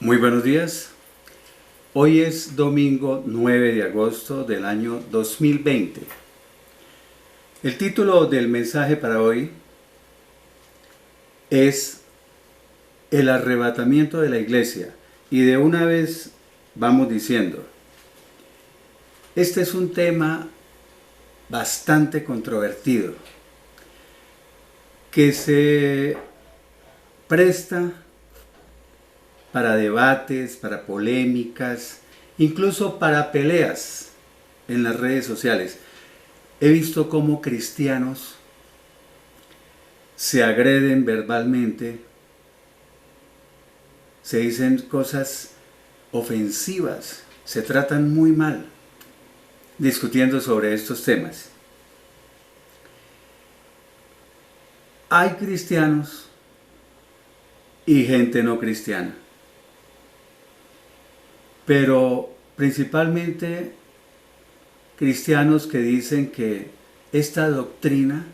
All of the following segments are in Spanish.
Muy buenos días. Hoy es domingo 9 de agosto del año 2020. El título del mensaje para hoy es El arrebatamiento de la iglesia. Y de una vez vamos diciendo, este es un tema bastante controvertido, que se presta para debates, para polémicas, incluso para peleas en las redes sociales. He visto cómo cristianos se agreden verbalmente, se dicen cosas ofensivas, se tratan muy mal discutiendo sobre estos temas. Hay cristianos y gente no cristiana, pero principalmente cristianos que dicen que esta doctrina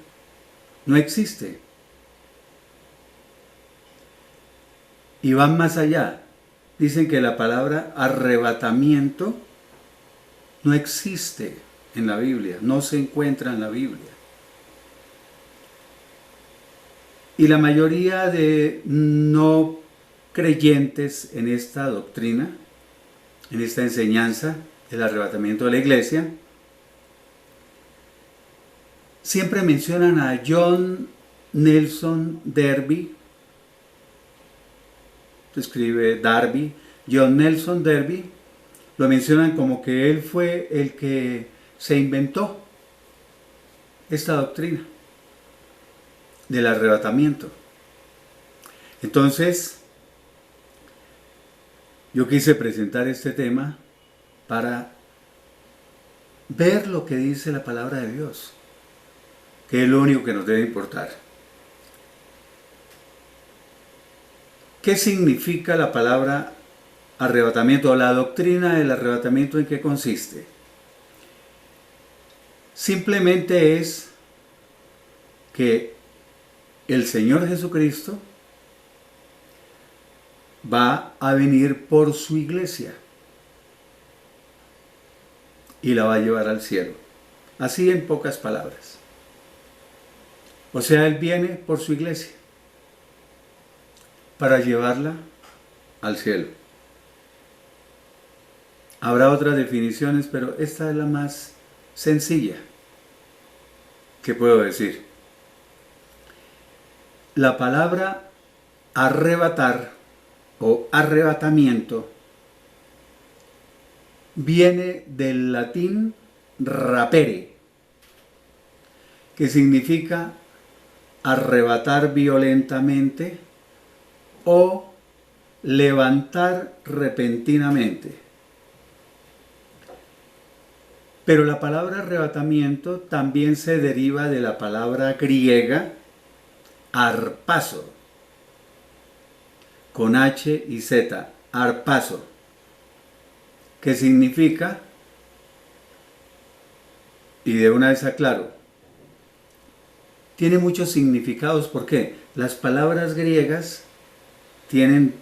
no existe y van más allá. Dicen que la palabra arrebatamiento no existe en la Biblia, no se encuentra en la Biblia. Y la mayoría de no creyentes en esta doctrina, en esta enseñanza del arrebatamiento de la iglesia, siempre mencionan a John Nelson Darby, se escribe Darby, John Nelson Darby, lo mencionan como que él fue el que se inventó esta doctrina del arrebatamiento. Entonces, yo quise presentar este tema para ver lo que dice la palabra de Dios, que es lo único que nos debe importar. ¿Qué significa la palabra arrebatamiento o la doctrina del arrebatamiento? ¿En qué consiste? Simplemente es que el Señor Jesucristo va a venir por su iglesia y la va a llevar al cielo. Así en pocas palabras. O sea, Él viene por su iglesia para llevarla al cielo. Habrá otras definiciones, pero esta es la más sencilla que puedo decir. La palabra arrebatar o arrebatamiento viene del latín rapere, que significa arrebatar violentamente o levantar repentinamente. Pero la palabra arrebatamiento también se deriva de la palabra griega arpazo, con H y Z, arpazo, que significa, y de una vez aclaro, tiene muchos significados. ¿Por qué? Las palabras griegas tienen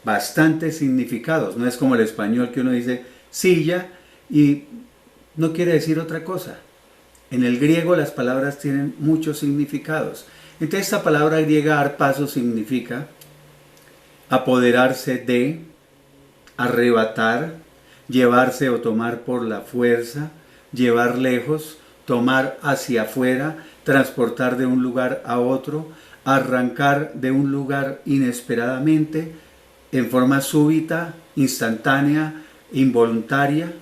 bastantes significados. No es como el español que uno dice silla y no quiere decir otra cosa. En el griego las palabras tienen muchos significados. Entonces esta palabra griega arpazo significa apoderarse de, arrebatar, llevarse o tomar por la fuerza, llevar lejos, tomar hacia afuera, transportar de un lugar a otro, arrancar de un lugar inesperadamente, en forma súbita, instantánea, involuntaria.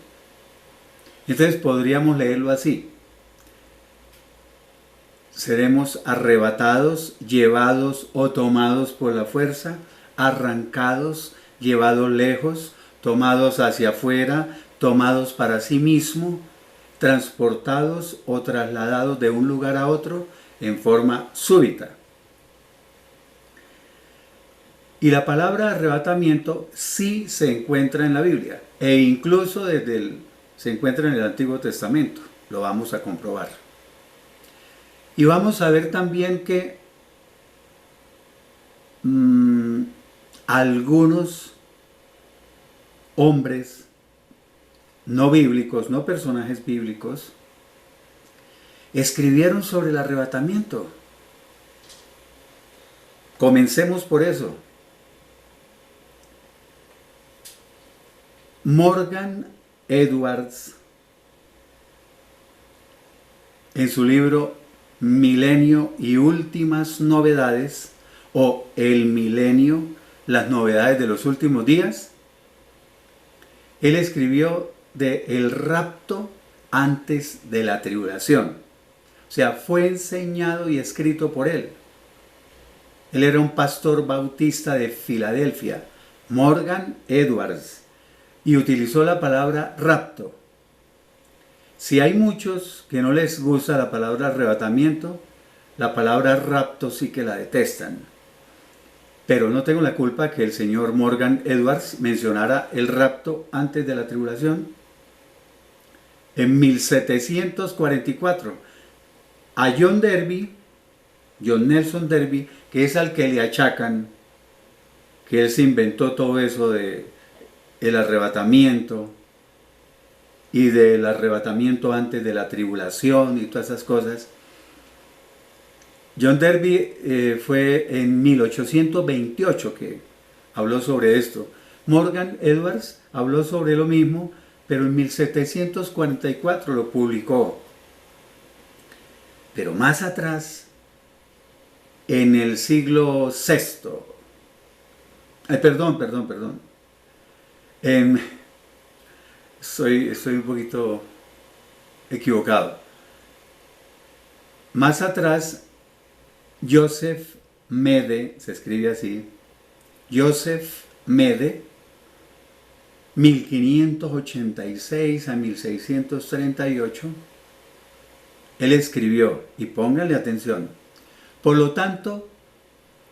Entonces podríamos leerlo así: seremos arrebatados, llevados o tomados por la fuerza, arrancados, llevados lejos, tomados hacia afuera, tomados para sí mismo, transportados o trasladados de un lugar a otro en forma súbita. Y la palabra arrebatamiento sí se encuentra en la Biblia, e incluso se encuentra en el Antiguo Testamento. Lo vamos a comprobar. Y vamos a ver también que algunos hombres no bíblicos, no personajes bíblicos, escribieron sobre el arrebatamiento. Comencemos por eso. Morgan Edwards, en su libro Milenio y últimas novedades, o El milenio, las novedades de los últimos días, él escribió de el rapto antes de la tribulación. O sea, fue enseñado y escrito por él. Él era un pastor bautista de Filadelfia, Morgan Edwards, y utilizó la palabra rapto. Si hay muchos que no les gusta la palabra arrebatamiento, la palabra rapto sí que la detestan. Pero no tengo la culpa que el señor Morgan Edwards mencionara el rapto antes de la tribulación. En 1744, a John Nelson Derby, que es al que le achacan que él se inventó todo eso de el arrebatamiento y del arrebatamiento antes de la tribulación y todas esas cosas. John Derby fue en 1828 que habló sobre esto. Morgan Edwards habló sobre lo mismo, pero en 1744 lo publicó. Pero más atrás, en el siglo VI, perdón. Estoy un poquito equivocado. Más atrás, Joseph Mede, se escribe así, Joseph Mede, 1586 a 1638, él escribió, y pónganle atención, por lo tanto,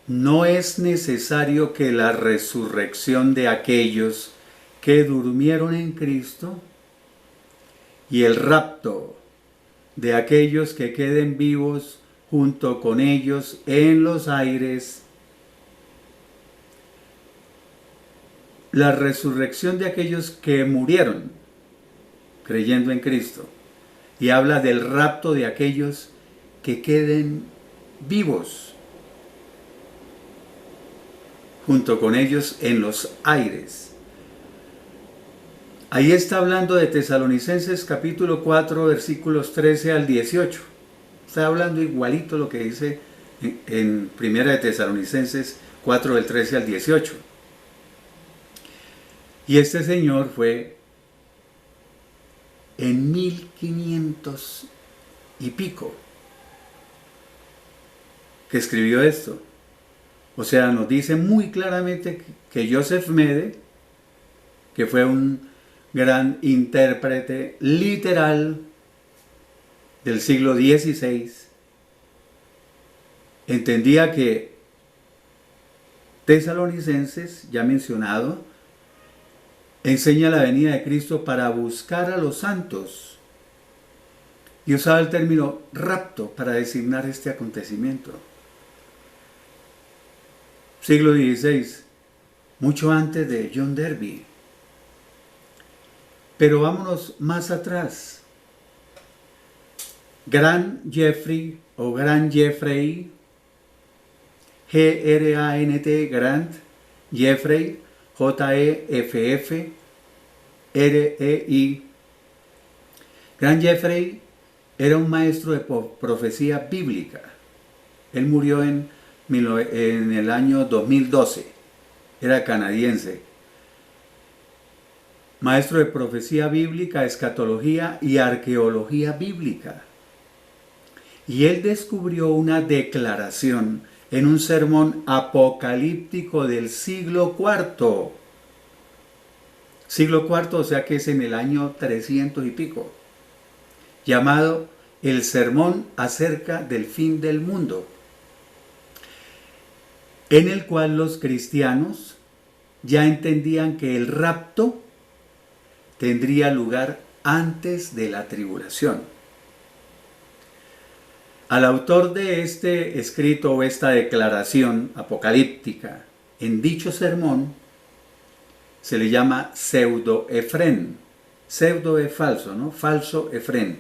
no es necesario que la resurrección de aquellos que durmieron en Cristo y el rapto de aquellos que queden vivos junto con ellos en los aires, la resurrección de aquellos que murieron creyendo en Cristo, y habla del rapto de aquellos que queden vivos junto con ellos en los aires. Ahí está hablando de Tesalonicenses capítulo 4 versículos 13 al 18. Está hablando igualito lo que dice en Primera de Tesalonicenses 4 del 13 al 18. Y este señor fue en 1500 y pico que escribió esto. O sea, nos dice muy claramente que Joseph Mede, que fue un gran intérprete literal del siglo XVI, entendía que Tesalonicenses, ya mencionado, enseña la venida de Cristo para buscar a los santos, y usaba el término rapto para designar este acontecimiento. Siglo XVI, mucho antes de John Derby. Pero vámonos más atrás. Grant Jeffrey o Grant Jeffrey, G-R-A-N-T, Grant Jeffrey, J-E-F-F-R-E-I. Grant Jeffrey era un maestro de profecía bíblica. Él murió en el año 2012. Era canadiense. Maestro de profecía bíblica, escatología y arqueología bíblica. Y él descubrió una declaración en un sermón apocalíptico del siglo IV. Siglo IV, o sea que es en el año 300 y pico. Llamado el sermón acerca del fin del mundo, en el cual los cristianos ya entendían que el rapto tendría lugar antes de la tribulación. Al autor de este escrito o esta declaración apocalíptica en dicho sermón se le llama pseudo-Efrén. Pseudo es falso, ¿no? Falso Efrén.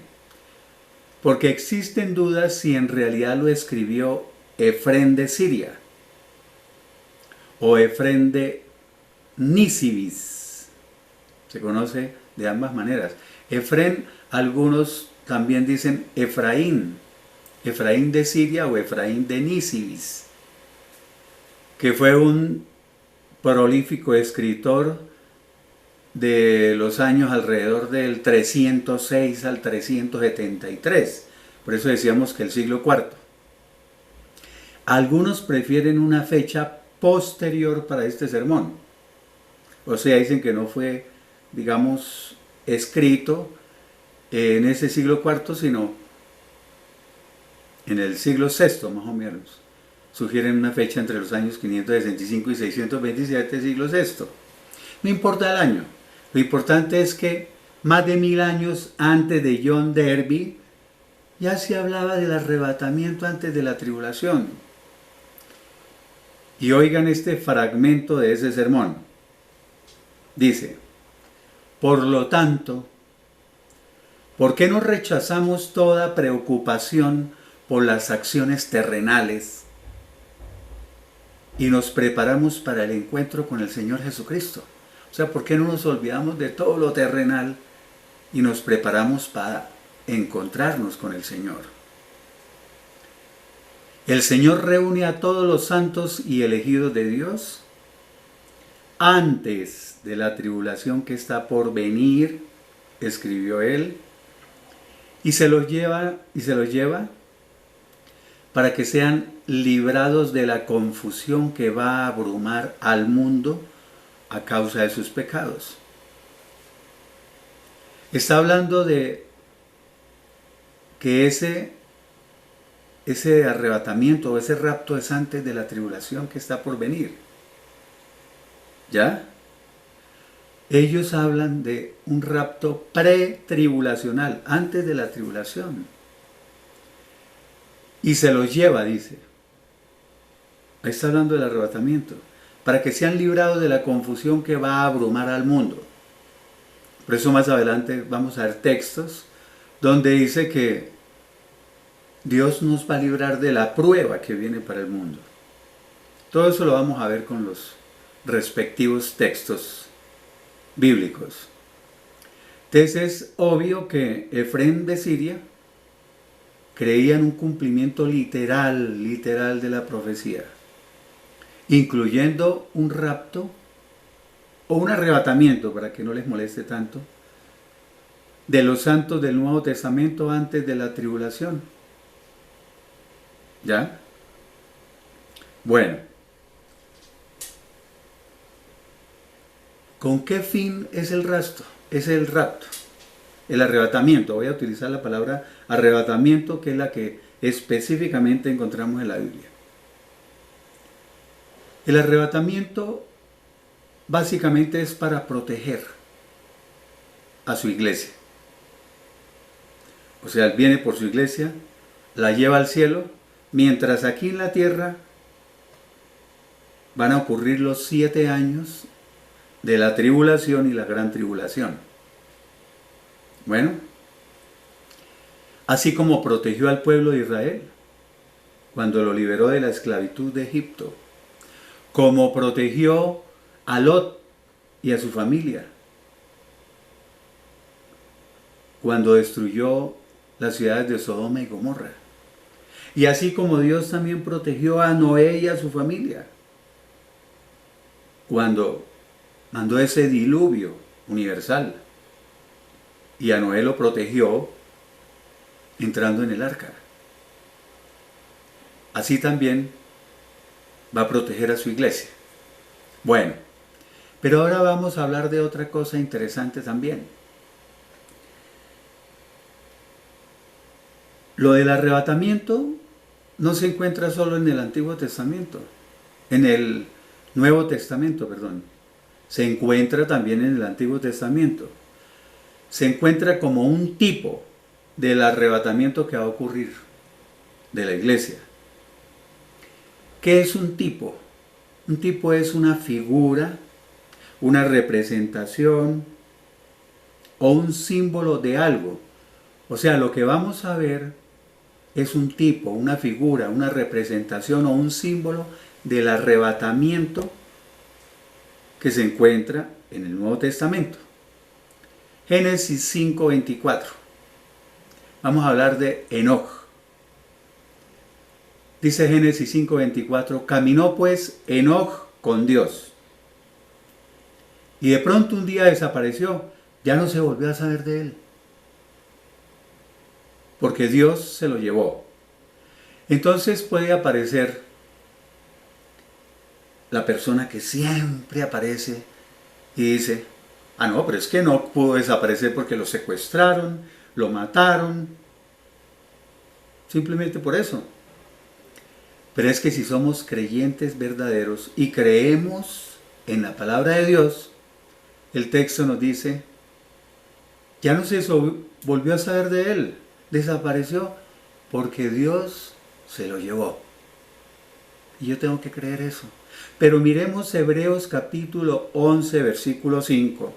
Porque existen dudas si en realidad lo escribió Efrén de Siria o Efrén de Nisibis. Se conoce de ambas maneras. Efrén, algunos también dicen Efraín. Efraín de Siria o Efraín de Nisibis, que fue un prolífico escritor de los años alrededor del 306 al 373. Por eso decíamos que el siglo IV. Algunos prefieren una fecha posterior para este sermón. O sea, dicen que no fue, digamos, escrito en ese siglo IV, sino en el siglo VI, más o menos. Sugieren una fecha entre los años 565 y 627, siglo VI. No importa el año. Lo importante es que más de 1000 años antes de John Derby ya se hablaba del arrebatamiento antes de la tribulación. Y oigan este fragmento de ese sermón. Dice: por lo tanto, ¿por qué no rechazamos toda preocupación por las acciones terrenales y nos preparamos para el encuentro con el Señor Jesucristo? O sea, ¿por qué no nos olvidamos de todo lo terrenal y nos preparamos para encontrarnos con el Señor? El Señor reúne a todos los santos y elegidos de Dios antes de la tribulación que está por venir, escribió él, y se los lleva para que sean librados de la confusión que va a abrumar al mundo a causa de sus pecados. Está hablando de que ese arrebatamiento o ese rapto es antes de la tribulación que está por venir. ¿Ya? Ellos hablan de un rapto pretribulacional, antes de la tribulación. Y se los lleva, dice. Ahí está hablando del arrebatamiento. Para que sean librados de la confusión que va a abrumar al mundo. Por eso más adelante vamos a ver textos donde dice que Dios nos va a librar de la prueba que viene para el mundo. Todo eso lo vamos a ver con los respectivos textos bíblicos. Entonces es obvio que Efrén de Siria creía en un cumplimiento literal de la profecía, incluyendo un rapto o un arrebatamiento, para que no les moleste tanto, de los santos del Nuevo Testamento antes de la tribulación. ¿Ya? Bueno, ¿con qué fin es el rapto? Es el rapto, el arrebatamiento. Voy a utilizar la palabra arrebatamiento, que es la que específicamente encontramos en la Biblia. El arrebatamiento básicamente es para proteger a su iglesia. O sea, él viene por su iglesia, la lleva al cielo, mientras aquí en la tierra van a ocurrir los 7 años de la tribulación y la gran tribulación. Bueno, así como protegió al pueblo de Israel cuando lo liberó de la esclavitud de Egipto, como protegió a Lot y a su familia cuando destruyó las ciudades de Sodoma y Gomorra, y así como Dios también protegió a Noé y a su familia cuando mandó ese diluvio universal, y a Noé lo protegió entrando en el arca. Así también va a proteger a su iglesia. Bueno, pero ahora vamos a hablar de otra cosa interesante también. Lo del arrebatamiento no se encuentra solo en el Antiguo Testamento, en el Nuevo Testamento, perdón. Se encuentra también en el Antiguo Testamento. Se encuentra como un tipo del arrebatamiento que va a ocurrir de la iglesia. ¿Qué es un tipo? Un tipo es una figura una representación o un símbolo de algo. O sea, lo que vamos a ver es un tipo, una figura, una representación o un símbolo del arrebatamiento que se encuentra en el Nuevo Testamento. Génesis 5:24. Vamos a hablar de Enoc. Dice Génesis 5:24, caminó pues Enoc con Dios. Y de pronto un día desapareció, ya no se volvió a saber de él. Porque Dios se lo llevó. Entonces puede aparecer la persona que siempre aparece y dice, ah no, pero es que no pudo desaparecer porque lo secuestraron, lo mataron, simplemente por eso. Pero es que si somos creyentes verdaderos y creemos en la palabra de Dios, el texto nos dice, ya no se volvió a saber de él, desapareció porque Dios se lo llevó. Y yo tengo que creer eso. Pero miremos Hebreos capítulo 11, versículo 5.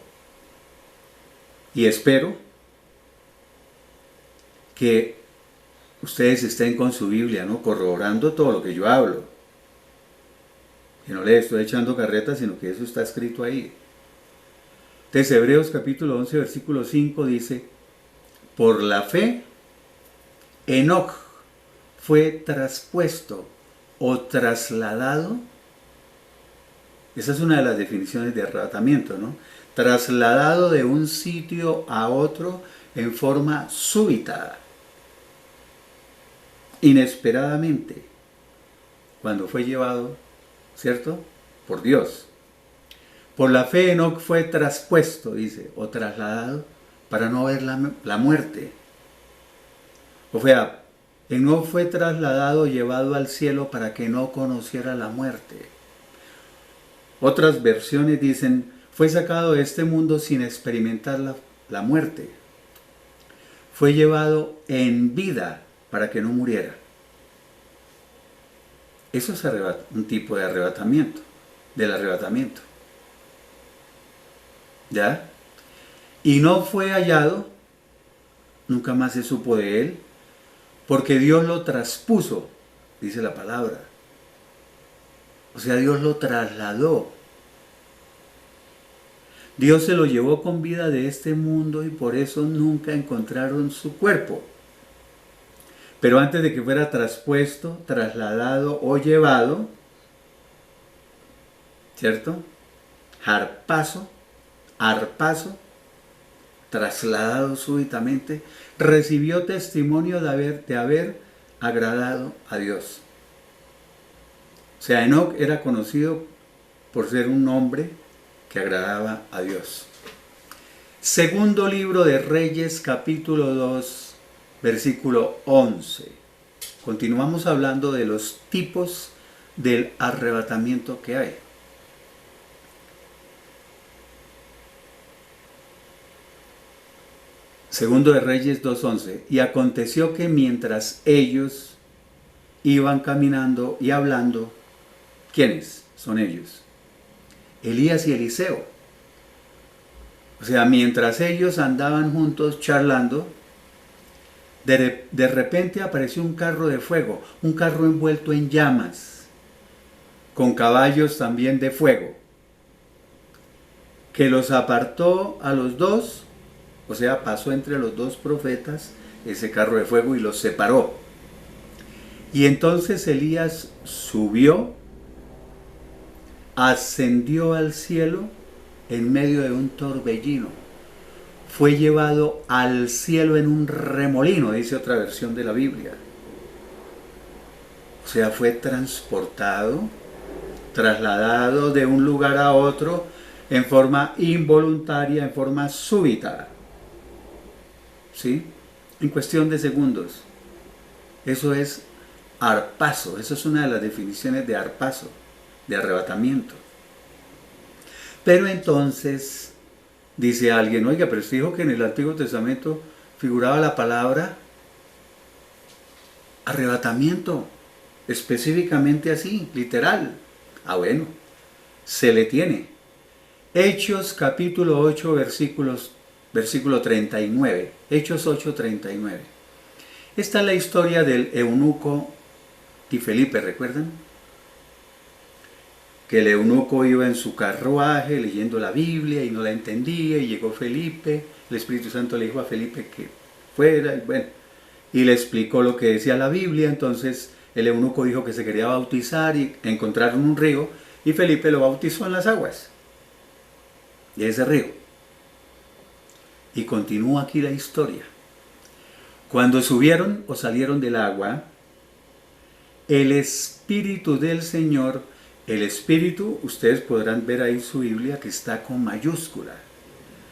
Y espero que ustedes estén con su Biblia, ¿no? Corroborando todo lo que yo hablo. Que no le estoy echando carreta, sino que eso está escrito ahí. Entonces Hebreos capítulo 11, versículo 5 dice, por la fe, Enoc fue traspuesto o trasladado. Esa es una de las definiciones de arrebatamiento, ¿no? Trasladado de un sitio a otro en forma súbita, inesperadamente, cuando fue llevado, ¿cierto?, por Dios. Por la fe Enoc fue traspuesto, dice, o trasladado para no ver la muerte. O sea, Enoc fue trasladado, llevado al cielo para que no conociera la muerte. Otras versiones dicen, fue sacado de este mundo sin experimentar la muerte. Fue llevado en vida para que no muriera. Eso es un tipo de arrebatamiento, del arrebatamiento. ¿Ya? Y no fue hallado, nunca más se supo de él, porque Dios lo traspuso, dice la palabra. O sea, Dios lo trasladó. Dios se lo llevó con vida de este mundo y por eso nunca encontraron su cuerpo. Pero antes de que fuera traspuesto, trasladado o llevado, ¿cierto? Arpazo, trasladado súbitamente, recibió testimonio de haber agradado a Dios. O sea, Enoc era conocido por ser un hombre que agradaba a Dios. Segundo libro de Reyes, capítulo 2, versículo 11. Continuamos hablando de los tipos del arrebatamiento que hay. Segundo de Reyes 2:11. Y aconteció que mientras ellos iban caminando y hablando, ¿quiénes son ellos? Elías y Eliseo. O sea, mientras ellos andaban juntos charlando, de repente apareció un carro de fuego, un carro envuelto en llamas, con caballos también de fuego, que los apartó a los dos, o sea, pasó entre los dos profetas ese carro de fuego y los separó. Y entonces Elías subió, ascendió al cielo en medio de un torbellino. Fue llevado al cielo en un remolino, dice otra versión de la Biblia. O sea, fue transportado, trasladado de un lugar a otro en forma involuntaria, en forma súbita. ¿Sí? En cuestión de segundos. Eso es arpazo. Eso es una de las definiciones de arpazo, de arrebatamiento. Pero entonces dice alguien, oiga, pero usted dijo que en el Antiguo Testamento figuraba la palabra arrebatamiento, específicamente así, literal. Ah, bueno, se le tiene. Hechos capítulo 8, versículo 39. Hechos 8, 39. Esta es la historia del eunuco y Felipe, ¿recuerdan? Que el eunuco iba en su carruaje leyendo la Biblia y no la entendía, y llegó Felipe, el Espíritu Santo le dijo a Felipe que fuera, y bueno, y le explicó lo que decía la Biblia. Entonces el eunuco dijo que se quería bautizar y encontraron un río, y Felipe lo bautizó en las aguas de ese río. Y continúa aquí la historia. Cuando subieron o salieron del agua, el Espíritu del Señor, el Espíritu, ustedes podrán ver ahí su Biblia que está con mayúscula.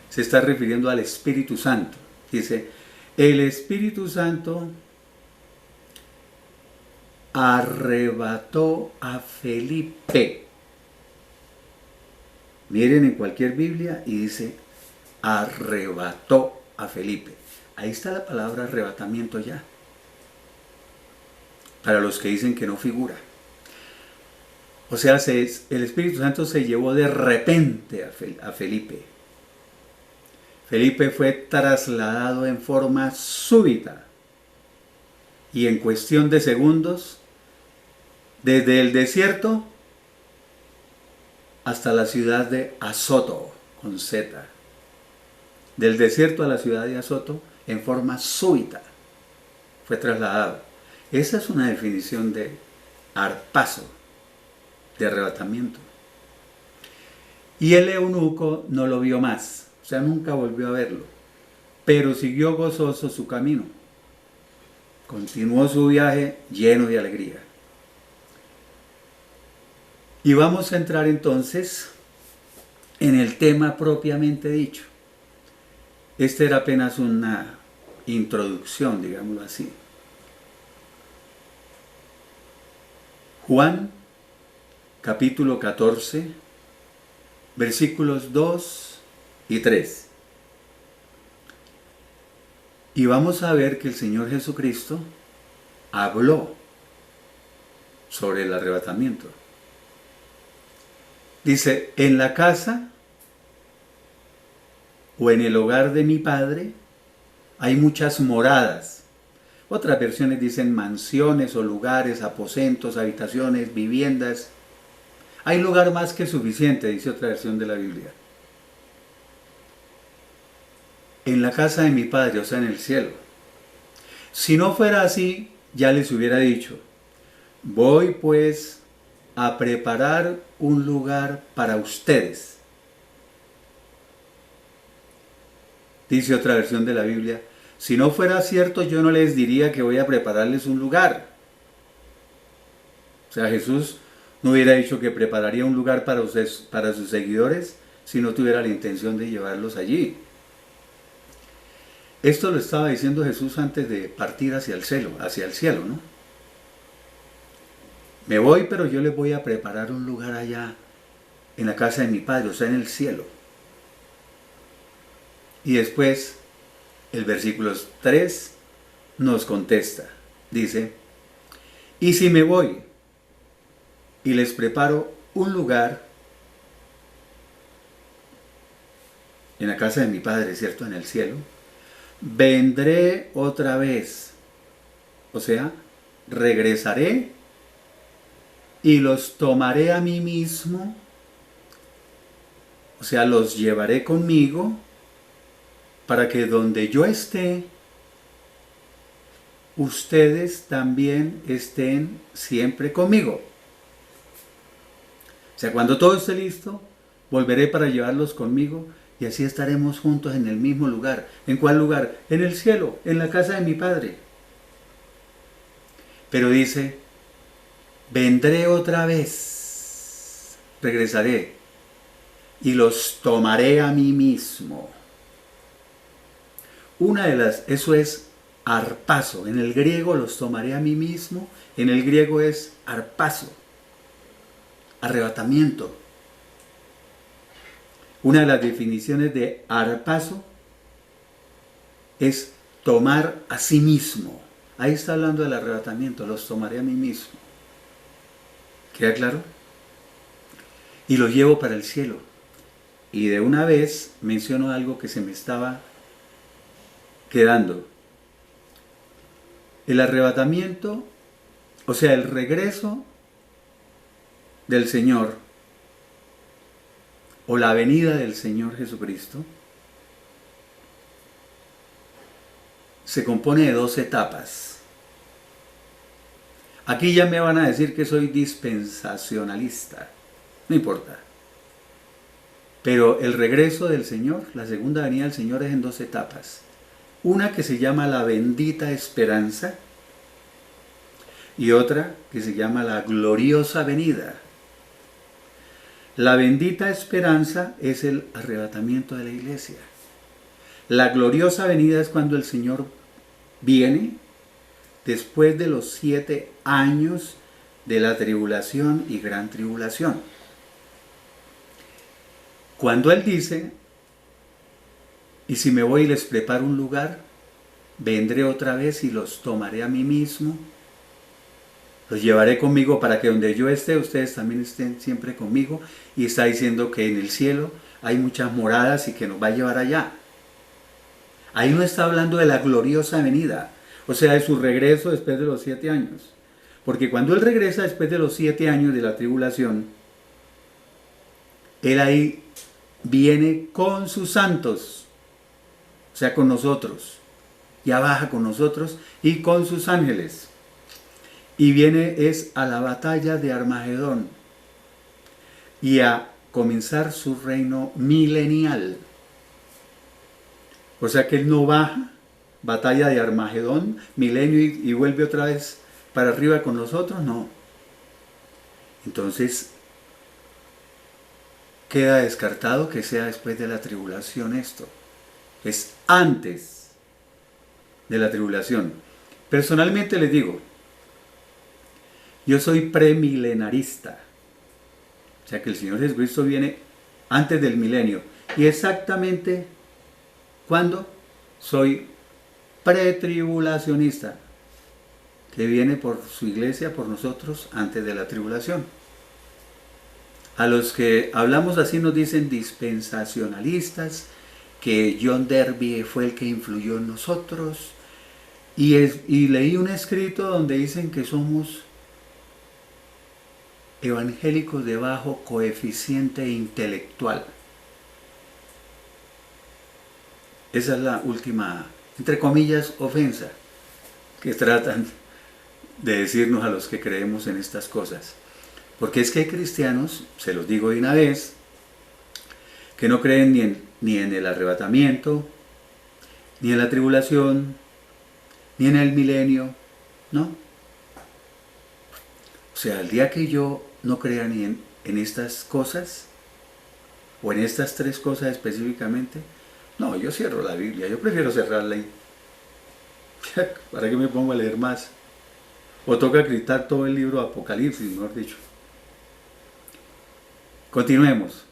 Se está refiriendo al Espíritu Santo. Dice, el Espíritu Santo arrebató a Felipe. Miren en cualquier Biblia y dice, arrebató a Felipe. Ahí está la palabra arrebatamiento ya. Para los que dicen que no figura. O sea, el Espíritu Santo se llevó de repente a Felipe. Felipe fue trasladado en forma súbita y en cuestión de segundos, desde el desierto hasta la ciudad de Azoto, con Z. Del desierto a la ciudad de Azoto, en forma súbita, fue trasladado. Esa es una definición de harpazo, de arrebatamiento. Y el eunuco no lo vio más, o sea, nunca volvió a verlo, pero siguió gozoso su camino. Continuó su viaje lleno de alegría. Y vamos a entrar entonces en el tema propiamente dicho. Esta era apenas una introducción, digámoslo así. Juan, capítulo 14, versículos 2 y 3. Y vamos a ver que el Señor Jesucristo habló sobre el arrebatamiento. Dice, en la casa o en el hogar de mi Padre hay muchas moradas. Otras versiones dicen mansiones o lugares, aposentos, habitaciones, viviendas. Hay lugar más que suficiente, dice otra versión de la Biblia. En la casa de mi Padre, o sea, en el cielo. Si no fuera así, ya les hubiera dicho, voy pues a preparar un lugar para ustedes. Dice otra versión de la Biblia, si no fuera cierto, yo no les diría que voy a prepararles un lugar. O sea, Jesús no hubiera dicho que prepararía un lugar para sus seguidores si no tuviera la intención de llevarlos allí. Esto lo estaba diciendo Jesús antes de partir hacia el cielo, ¿no? Me voy, pero yo les voy a preparar un lugar allá en la casa de mi Padre, o sea, en el cielo. Y después, el versículo 3 nos contesta. Dice, y si me voy y les preparo un lugar en la casa de mi Padre, ¿cierto? En el cielo, vendré otra vez. O sea, regresaré y los tomaré a mí mismo. O sea, los llevaré conmigo para que donde yo esté, ustedes también estén siempre conmigo. O sea, cuando todo esté listo, volveré para llevarlos conmigo y así estaremos juntos en el mismo lugar. ¿En cuál lugar? En el cielo, en la casa de mi Padre. Pero dice, vendré otra vez, regresaré y los tomaré a mí mismo. Eso es harpazo. En el griego los tomaré a mí mismo. En el griego es harpazo. Arrebatamiento. Una de las definiciones de harpazo es tomar a sí mismo. Ahí está hablando del arrebatamiento. Los tomaré a mí mismo. ¿Queda claro? Y los llevo para el cielo. Y de una vez menciono algo que se me estaba quedando. El arrebatamiento, o sea, el regreso del Señor o la venida del Señor Jesucristo se compone de dos etapas. Aquí ya me van a decir que soy dispensacionalista, no importa. Pero el regreso del Señor, la segunda venida del Señor es en dos etapas. Una que se llama la bendita esperanza y otra que se llama la gloriosa venida. La bendita esperanza es el arrebatamiento de la iglesia. La gloriosa venida es cuando el Señor viene después de los 7 años de la tribulación y gran tribulación. Cuando Él dice, y si me voy y les preparo un lugar, vendré otra vez y los tomaré a mí mismo, los llevaré conmigo para que donde yo esté, ustedes también estén siempre conmigo, y está diciendo que en el cielo hay muchas moradas y que nos va a llevar allá. Ahí no está hablando de la gloriosa venida, o sea, de su regreso después de los 7 años. Porque cuando Él regresa después de los 7 años de la tribulación, Él ahí viene con sus santos, o sea, con nosotros. Ya baja con nosotros y con sus ángeles. Y viene es a la batalla de Armagedón y a comenzar su reino milenial. O sea que Él no baja, batalla de Armagedón, milenio y vuelve otra vez para arriba con nosotros, no. Entonces queda descartado que sea después de la tribulación esto. Es antes de la tribulación. Personalmente les digo, yo soy premilenarista. O sea que el Señor Jesucristo viene antes del milenio. Y exactamente, ¿cuándo? Soy pretribulacionista, que viene por su iglesia, por nosotros, antes de la tribulación. A los que hablamos así nos dicen dispensacionalistas, que John Derby fue el que influyó en nosotros. Y leí un escrito donde dicen que somos evangélicos de bajo coeficiente intelectual. Esa es la última, entre comillas, ofensa que tratan de decirnos a los que creemos en estas cosas. Porque es que hay cristianos, se los digo de una vez, que no creen ni en el arrebatamiento, ni en la tribulación, ni en el milenio, ¿no? O sea, el día que yo no crea ni en estas cosas, o en estas 3 cosas específicamente, no, yo cierro la Biblia, yo prefiero cerrarla ahí. ¿Para qué me pongo a leer más? O toca gritar todo el libro de Apocalipsis, mejor dicho. Continuemos.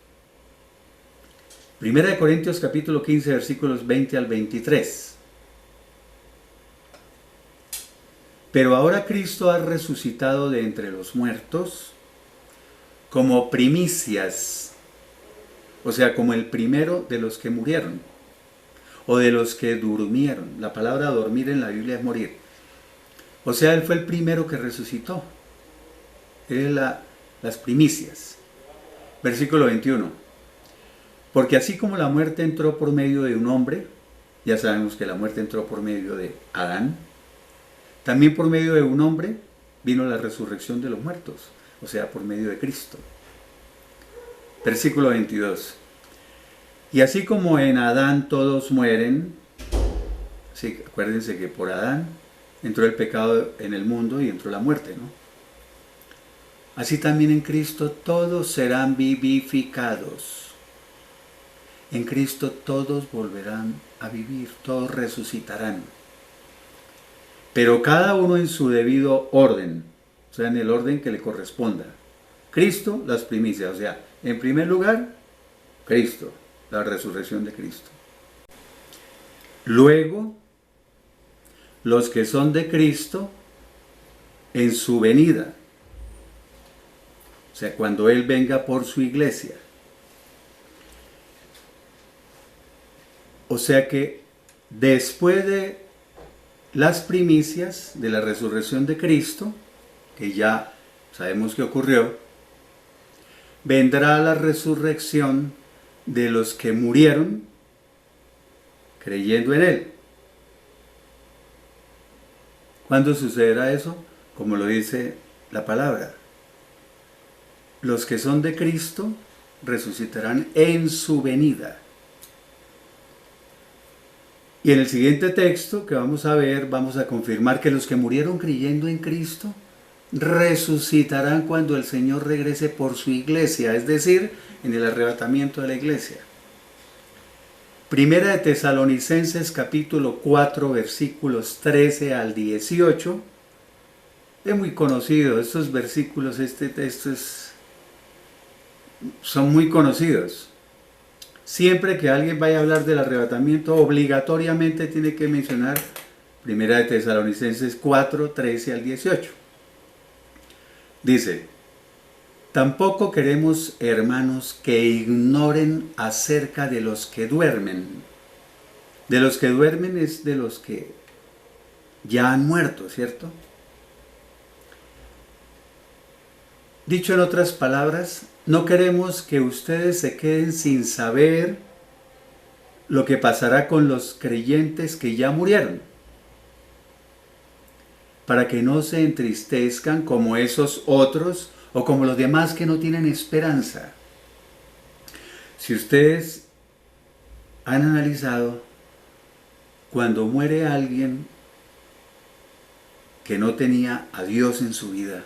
1 Corintios capítulo 15, versículos 20 al 23. Pero ahora Cristo ha resucitado de entre los muertos como primicias, o sea, como el primero de los que murieron, o de los que durmieron. La palabra dormir en la Biblia es morir. O sea, Él fue el primero que resucitó. Él es las primicias. Versículo 21. Porque así como la muerte entró por medio de un hombre, ya sabemos que la muerte entró por medio de Adán, también por medio de un hombre vino la resurrección de los muertos, o sea, por medio de Cristo. Versículo 22. Y así como en Adán todos mueren, sí, acuérdense que por Adán entró el pecado en el mundo y entró la muerte, ¿no? Así también en Cristo todos serán vivificados. En Cristo todos volverán a vivir, todos resucitarán. Pero cada uno en su debido orden, o sea, en el orden que le corresponda. Cristo, las primicias, o sea, en primer lugar, Cristo, la resurrección de Cristo. Luego, los que son de Cristo en su venida, o sea, cuando Él venga por su iglesia. O sea que después de las primicias de la resurrección de Cristo, que ya sabemos que ocurrió, vendrá la resurrección de los que murieron creyendo en Él. ¿Cuándo sucederá eso? Como lo dice la palabra. Los que son de Cristo resucitarán en su venida. Y en el siguiente texto que vamos a ver, vamos a confirmar que los que murieron creyendo en Cristo resucitarán cuando el Señor regrese por su iglesia, es decir, en el arrebatamiento de la iglesia. Primera de Tesalonicenses capítulo 4 versículos 13 al 18. Es muy conocido, estos versículos, este texto son muy conocidos. Siempre que alguien vaya a hablar del arrebatamiento, obligatoriamente tiene que mencionar Primera de Tesalonicenses 4, 13 al 18. Dice: tampoco queremos, hermanos, que ignoren acerca de los que duermen. De los que duermen es de los que ya han muerto, ¿cierto? Dicho en otras palabras, no queremos que ustedes se queden sin saber lo que pasará con los creyentes que ya murieron, para que no se entristezcan como esos otros o como los demás que no tienen esperanza. Si ustedes han analizado, cuando muere alguien que no tenía a Dios en su vida,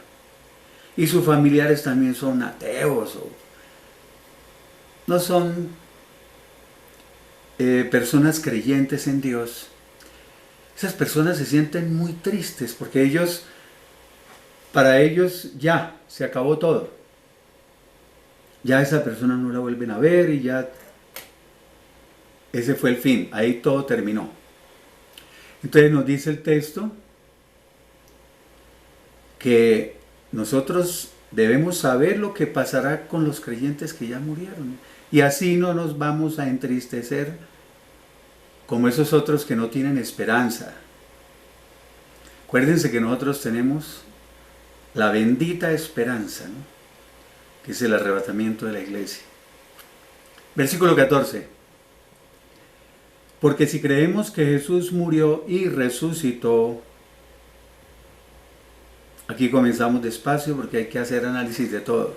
y sus familiares también son ateos o no son personas creyentes en Dios, esas personas se sienten muy tristes porque para ellos ya se acabó todo. Ya esa persona no la vuelven a ver y ya ese fue el fin, ahí todo terminó. Entonces nos dice el texto que nosotros debemos saber lo que pasará con los creyentes que ya murieron. Y así no nos vamos a entristecer como esos otros que no tienen esperanza. Acuérdense que nosotros tenemos la bendita esperanza, ¿no?, que es el arrebatamiento de la iglesia. Versículo 14. Porque si creemos que Jesús murió y resucitó, aquí comenzamos despacio porque hay que hacer análisis de todo.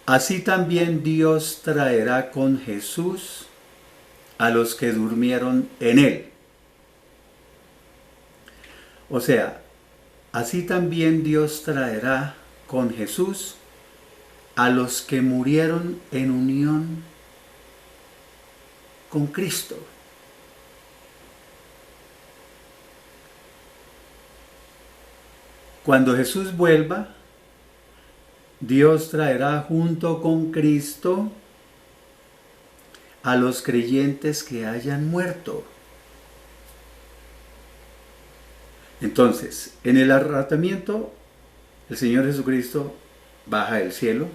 Así también Dios traerá con Jesús a los que durmieron en Él. O sea, así también Dios traerá con Jesús a los que murieron en unión con Cristo. Cuando Jesús vuelva, Dios traerá junto con Cristo a los creyentes que hayan muerto. Entonces, en el arrebatamiento, el Señor Jesucristo baja del cielo,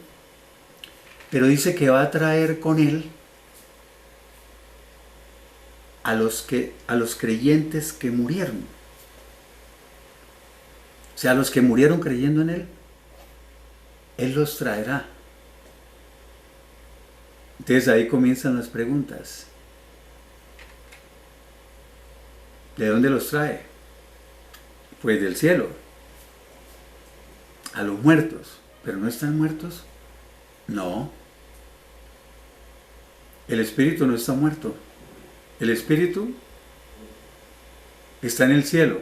pero dice que va a traer con Él a los creyentes que murieron. O sea, a los que murieron creyendo en Él, Él los traerá. Entonces ahí comienzan las preguntas. ¿De dónde los trae? Pues del cielo. A los muertos. ¿Pero no están muertos? No. El espíritu no está muerto. El espíritu está en el cielo.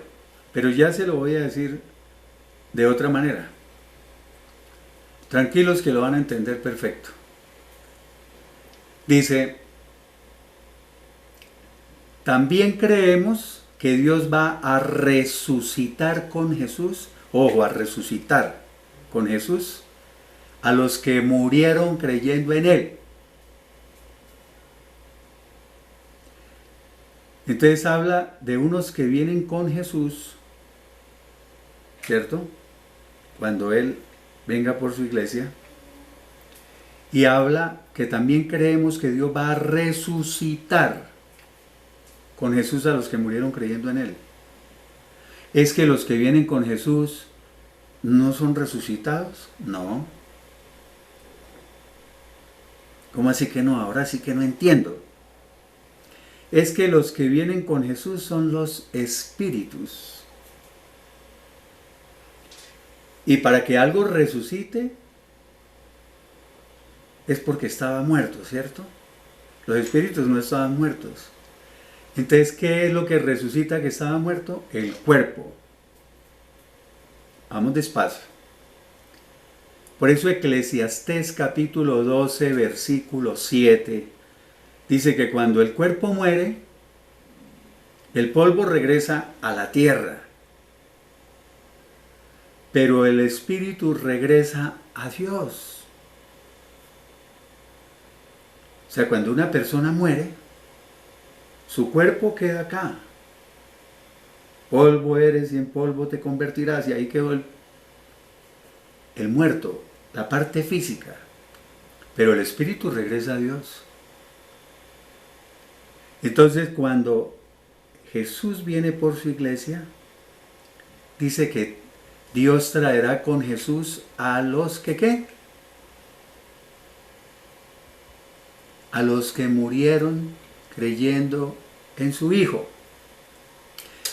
Pero ya se lo voy a decir de otra manera. Tranquilos que lo van a entender perfecto. Dice: también creemos que Dios va a resucitar con Jesús, ojo, a resucitar con Jesús, a los que murieron creyendo en Él. Entonces habla de unos que vienen con Jesús, ¿cierto?, cuando Él venga por su iglesia. Y habla que también creemos que Dios va a resucitar con Jesús a los que murieron creyendo en Él? ¿Es que los que vienen con Jesús no son resucitados? No. ¿Cómo así que no? Ahora sí que no entiendo. Es que los que vienen con Jesús son los espíritus. Y para que algo resucite es porque estaba muerto, ¿cierto? Los espíritus no estaban muertos. Entonces, ¿qué es lo que resucita que estaba muerto? El cuerpo. Vamos despacio. Por eso Eclesiastés capítulo 12, versículo 7, dice que cuando el cuerpo muere, el polvo regresa a la tierra, pero el espíritu regresa a Dios. O sea, cuando una persona muere, su cuerpo queda acá. Polvo eres y en polvo te convertirás. Y ahí quedó el muerto, la parte física. Pero el espíritu regresa a Dios. Entonces, cuando Jesús viene por su iglesia, dice que Dios traerá con Jesús a los que ¿qué? A los que murieron creyendo en su Hijo.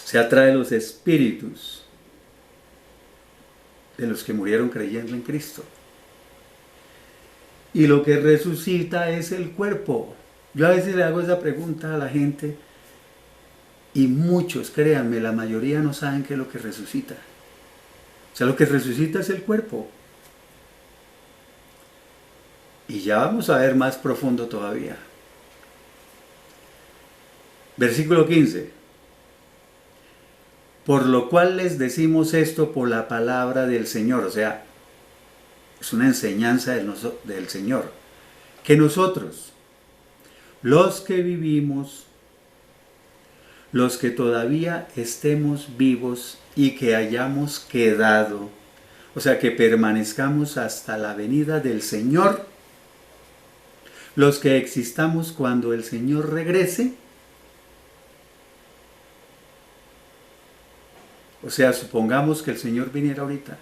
O sea, trae los espíritus de los que murieron creyendo en Cristo. Y lo que resucita es el cuerpo. Yo a veces le hago esa pregunta a la gente y muchos, créanme, la mayoría no saben qué es lo que resucita. O sea, lo que resucita es el cuerpo. Y ya vamos a ver más profundo todavía. Versículo 15. Por lo cual les decimos esto por la palabra del Señor. O sea, es una enseñanza del Señor. Que nosotros, los que vivimos, los que todavía estemos vivos y que hayamos quedado, o sea, que permanezcamos hasta la venida del Señor, los que existamos cuando el Señor regrese, o sea, supongamos que el Señor viniera ahorita.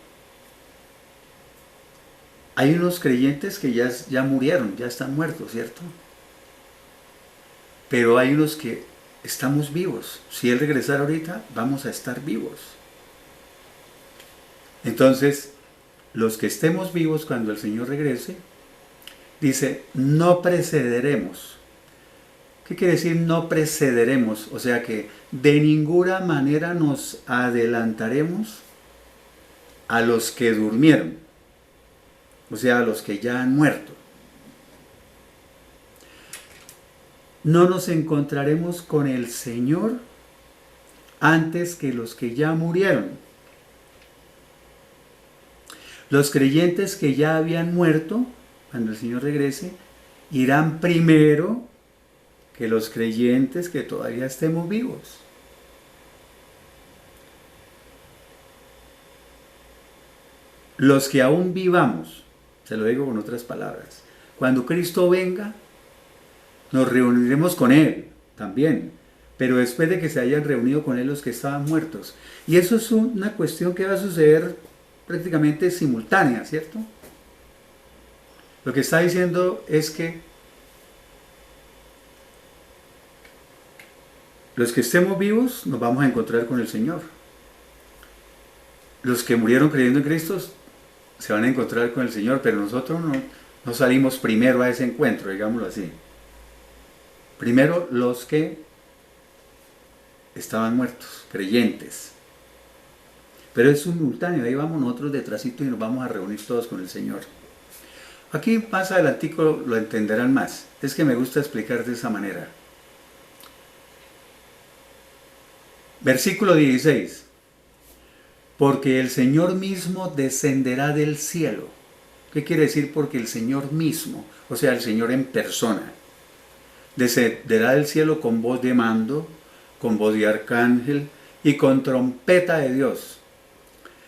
Hay unos creyentes que ya murieron, ya están muertos, ¿cierto? Pero hay unos que estamos vivos. Si Él regresara ahorita, vamos a estar vivos. Entonces, los que estemos vivos cuando el Señor regrese, dice, no precederemos. ¿Qué quiere decir no precederemos? O sea que de ninguna manera nos adelantaremos a los que durmieron. O sea, a los que ya han muerto. No nos encontraremos con el Señor antes que los que ya murieron. Los creyentes que ya habían muerto, cuando el Señor regrese, irán primero que los creyentes que todavía estemos vivos. Los que aún vivamos, se lo digo con otras palabras, cuando Cristo venga, nos reuniremos con Él también, pero después de que se hayan reunido con Él los que estaban muertos. Y eso es una cuestión que va a suceder prácticamente simultánea, ¿cierto? Lo que está diciendo es que los que estemos vivos nos vamos a encontrar con el Señor. Los que murieron creyendo en Cristo se van a encontrar con el Señor, pero nosotros no salimos primero a ese encuentro, digámoslo así. Primero los que estaban muertos, creyentes. Pero es simultáneo, ahí vamos nosotros detrásito y nos vamos a reunir todos con el Señor. Aquí más adelantico lo entenderán más. Es que me gusta explicar de esa manera. Versículo 16. Porque el Señor mismo descenderá del cielo. ¿Qué quiere decir? Porque el Señor mismo, o sea, el Señor en persona, descenderá del cielo con voz de mando, con voz de arcángel y con trompeta de Dios.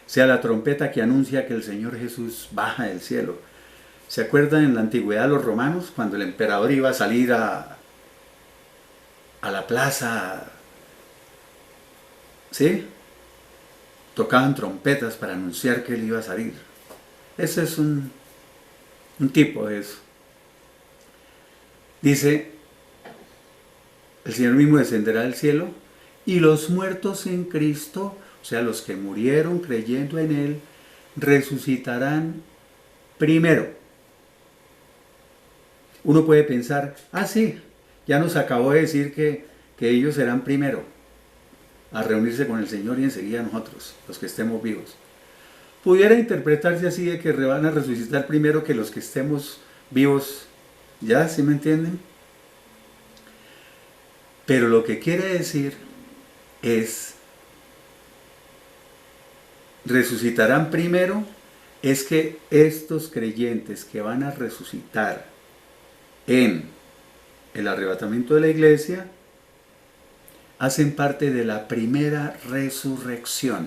O sea, la trompeta que anuncia que el Señor Jesús baja del cielo. ¿Se acuerdan en la antigüedad los romanos cuando el emperador iba a salir a a la plaza, ¿sí? Tocaban trompetas para anunciar que él iba a salir. Ese es un tipo de eso. Dice, el Señor mismo descenderá del cielo y los muertos en Cristo, o sea, los que murieron creyendo en Él, resucitarán primero. Uno puede pensar, sí, ya nos acabó de decir que ellos serán primero a reunirse con el Señor y enseguida nosotros, los que estemos vivos. Pudiera interpretarse así de que van a resucitar primero que los que estemos vivos. ¿Ya? ¿Sí me entienden? Pero lo que quiere decir es, resucitarán primero, es que estos creyentes que van a resucitar en el arrebatamiento de la iglesia, hacen parte de la primera resurrección.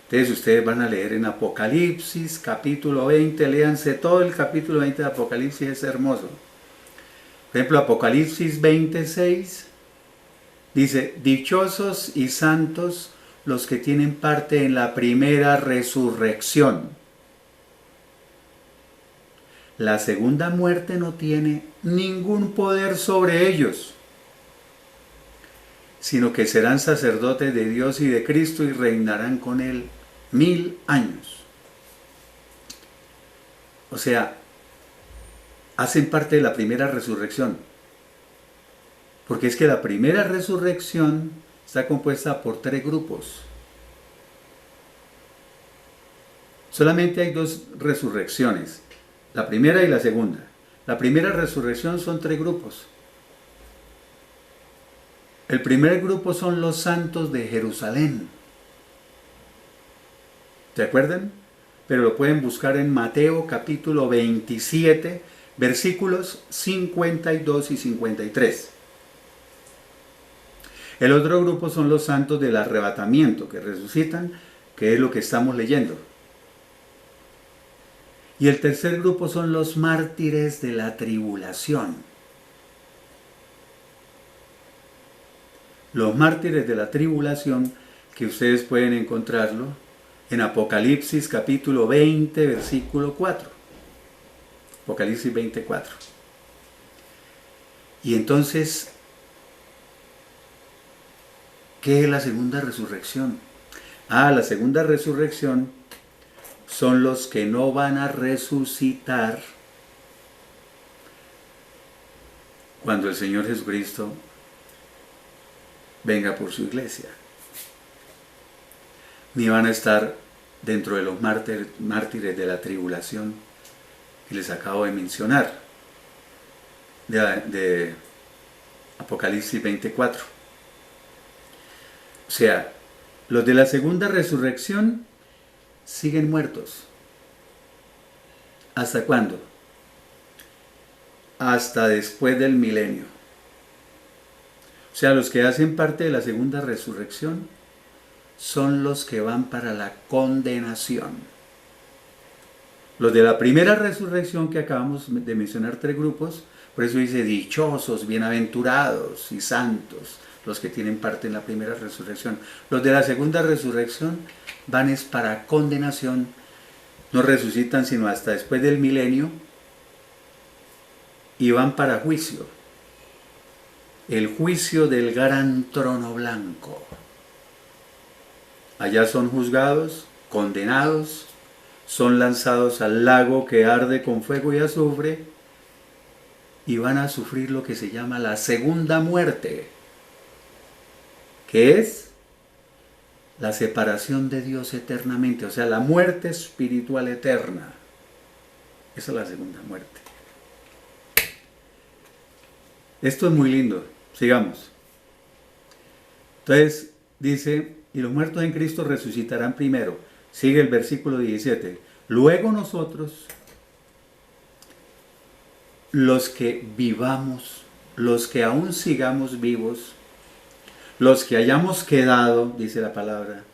Entonces ustedes van a leer en Apocalipsis, capítulo 20, léanse todo el capítulo 20 de Apocalipsis, es hermoso. Por ejemplo, Apocalipsis 26 dice, dichosos y santos los que tienen parte en la primera resurrección. La segunda muerte no tiene ningún poder sobre ellos, sino que serán sacerdotes de Dios y de Cristo y reinarán con Él 1000 años. O sea, hacen parte de la primera resurrección. Porque es que la primera resurrección está compuesta por 3 grupos. Solamente hay 2 resurrecciones, la primera y la segunda. La primera resurrección son 3 grupos. El primer grupo son los santos de Jerusalén. ¿Se acuerdan? Pero lo pueden buscar en Mateo capítulo 27, versículos 52 y 53. El otro grupo son los santos del arrebatamiento, que resucitan, que es lo que estamos leyendo. Y el tercer grupo son los mártires de la tribulación. Los mártires de la tribulación, que ustedes pueden encontrarlo en Apocalipsis capítulo 20, versículo 4. Apocalipsis 24. Y entonces, ¿qué es la segunda resurrección? La segunda resurrección son los que no van a resucitar cuando el Señor Jesucristo venga por su iglesia. Ni van a estar dentro de los mártires de la tribulación que les acabo de mencionar, de Apocalipsis 24. O sea, los de la segunda resurrección siguen muertos. ¿Hasta cuándo? Hasta después del milenio. O sea, los que hacen parte de la segunda resurrección son los que van para la condenación. Los de la primera resurrección, que acabamos de mencionar 3 grupos, por eso dice dichosos, bienaventurados y santos, los que tienen parte en la primera resurrección. Los de la segunda resurrección van es para condenación, no resucitan sino hasta después del milenio y van para juicio. El juicio del gran trono blanco. Allá son juzgados, condenados, son lanzados al lago que arde con fuego y azufre y van a sufrir lo que se llama la segunda muerte, que es la separación de Dios eternamente, o sea, la muerte espiritual eterna. Esa es la segunda muerte. Esto es muy lindo. Sigamos. Entonces dice, y los muertos en Cristo resucitarán primero. Sigue el versículo 17. Luego nosotros, los que vivamos, los que aún sigamos vivos, los que hayamos quedado, dice la palabra,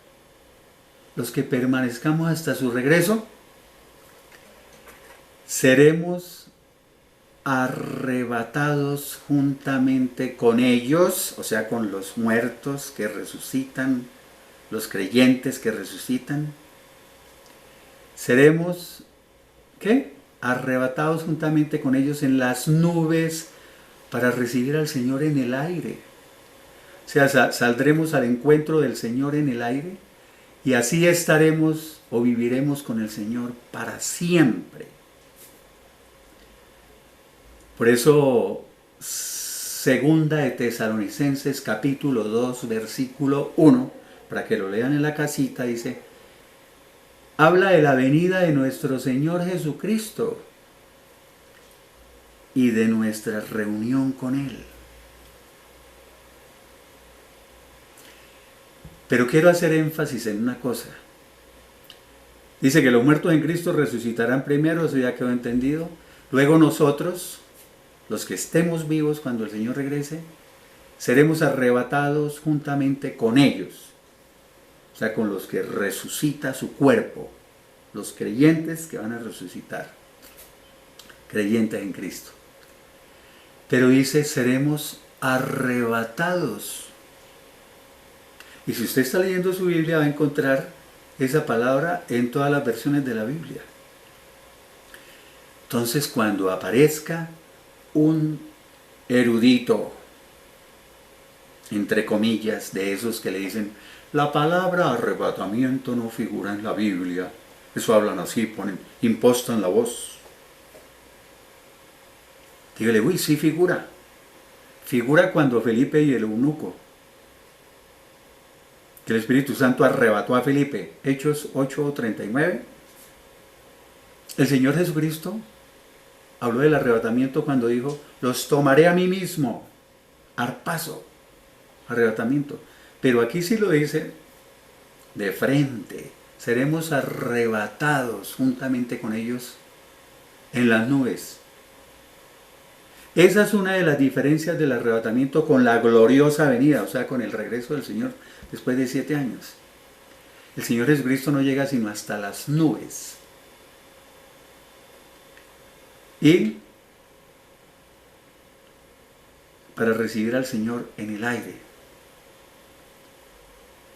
los que permanezcamos hasta su regreso, seremos arrebatados juntamente con ellos, o sea, con los muertos que resucitan, los creyentes que resucitan. Seremos, ¿qué? Arrebatados juntamente con ellos en las nubes para recibir al Señor en el aire. O sea, saldremos al encuentro del Señor en el aire y así estaremos o viviremos con el Señor para siempre. Por eso, segunda de Tesalonicenses capítulo 2, versículo 1, para que lo lean en la casita, dice, habla de la venida de nuestro Señor Jesucristo y de nuestra reunión con Él. Pero quiero hacer énfasis en una cosa. Dice que los muertos en Cristo resucitarán primero, eso ya quedó entendido. Luego nosotros, los que estemos vivos cuando el Señor regrese, seremos arrebatados juntamente con ellos. O sea, con los que resucita su cuerpo. Los creyentes que van a resucitar. Creyentes en Cristo. Pero dice, seremos arrebatados. Y si usted está leyendo su Biblia, va a encontrar esa palabra en todas las versiones de la Biblia. Entonces, cuando aparezca un erudito, entre comillas, de esos que le dicen, la palabra arrebatamiento no figura en la Biblia. Eso hablan así, ponen, impostan la voz. Dígale, uy, sí figura. Figura cuando Felipe y el eunuco, que el Espíritu Santo arrebató a Felipe, Hechos 8:39. El Señor Jesucristo habló del arrebatamiento cuando dijo, los tomaré a mí mismo, arpazo, arrebatamiento. Pero aquí sí lo dice de frente, seremos arrebatados juntamente con ellos en las nubes. Esa es una de las diferencias del arrebatamiento con la gloriosa venida, o sea, con el regreso del Señor después de 7 años. El Señor Jesucristo no llega sino hasta las nubes. Y para recibir al Señor en el aire.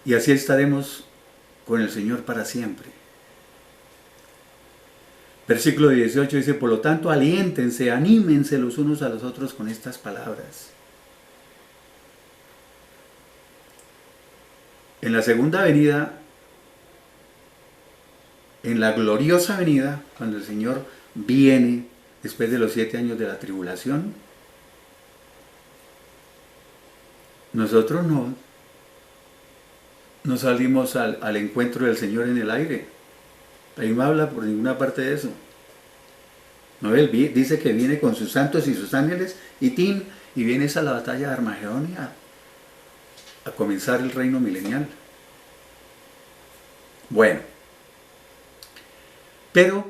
Y así estaremos con el Señor para siempre. Versículo 18 dice, por lo tanto, aliéntense, anímense los unos a los otros con estas palabras. En la segunda venida, en la gloriosa venida, cuando el Señor viene después de los 7 años de la tribulación, nosotros no salimos al encuentro del Señor en el aire. Ahí no habla por ninguna parte de eso. No, él dice que viene con sus santos y sus ángeles y viene a la batalla de Armagedón a comenzar el reino milenial. Bueno, pero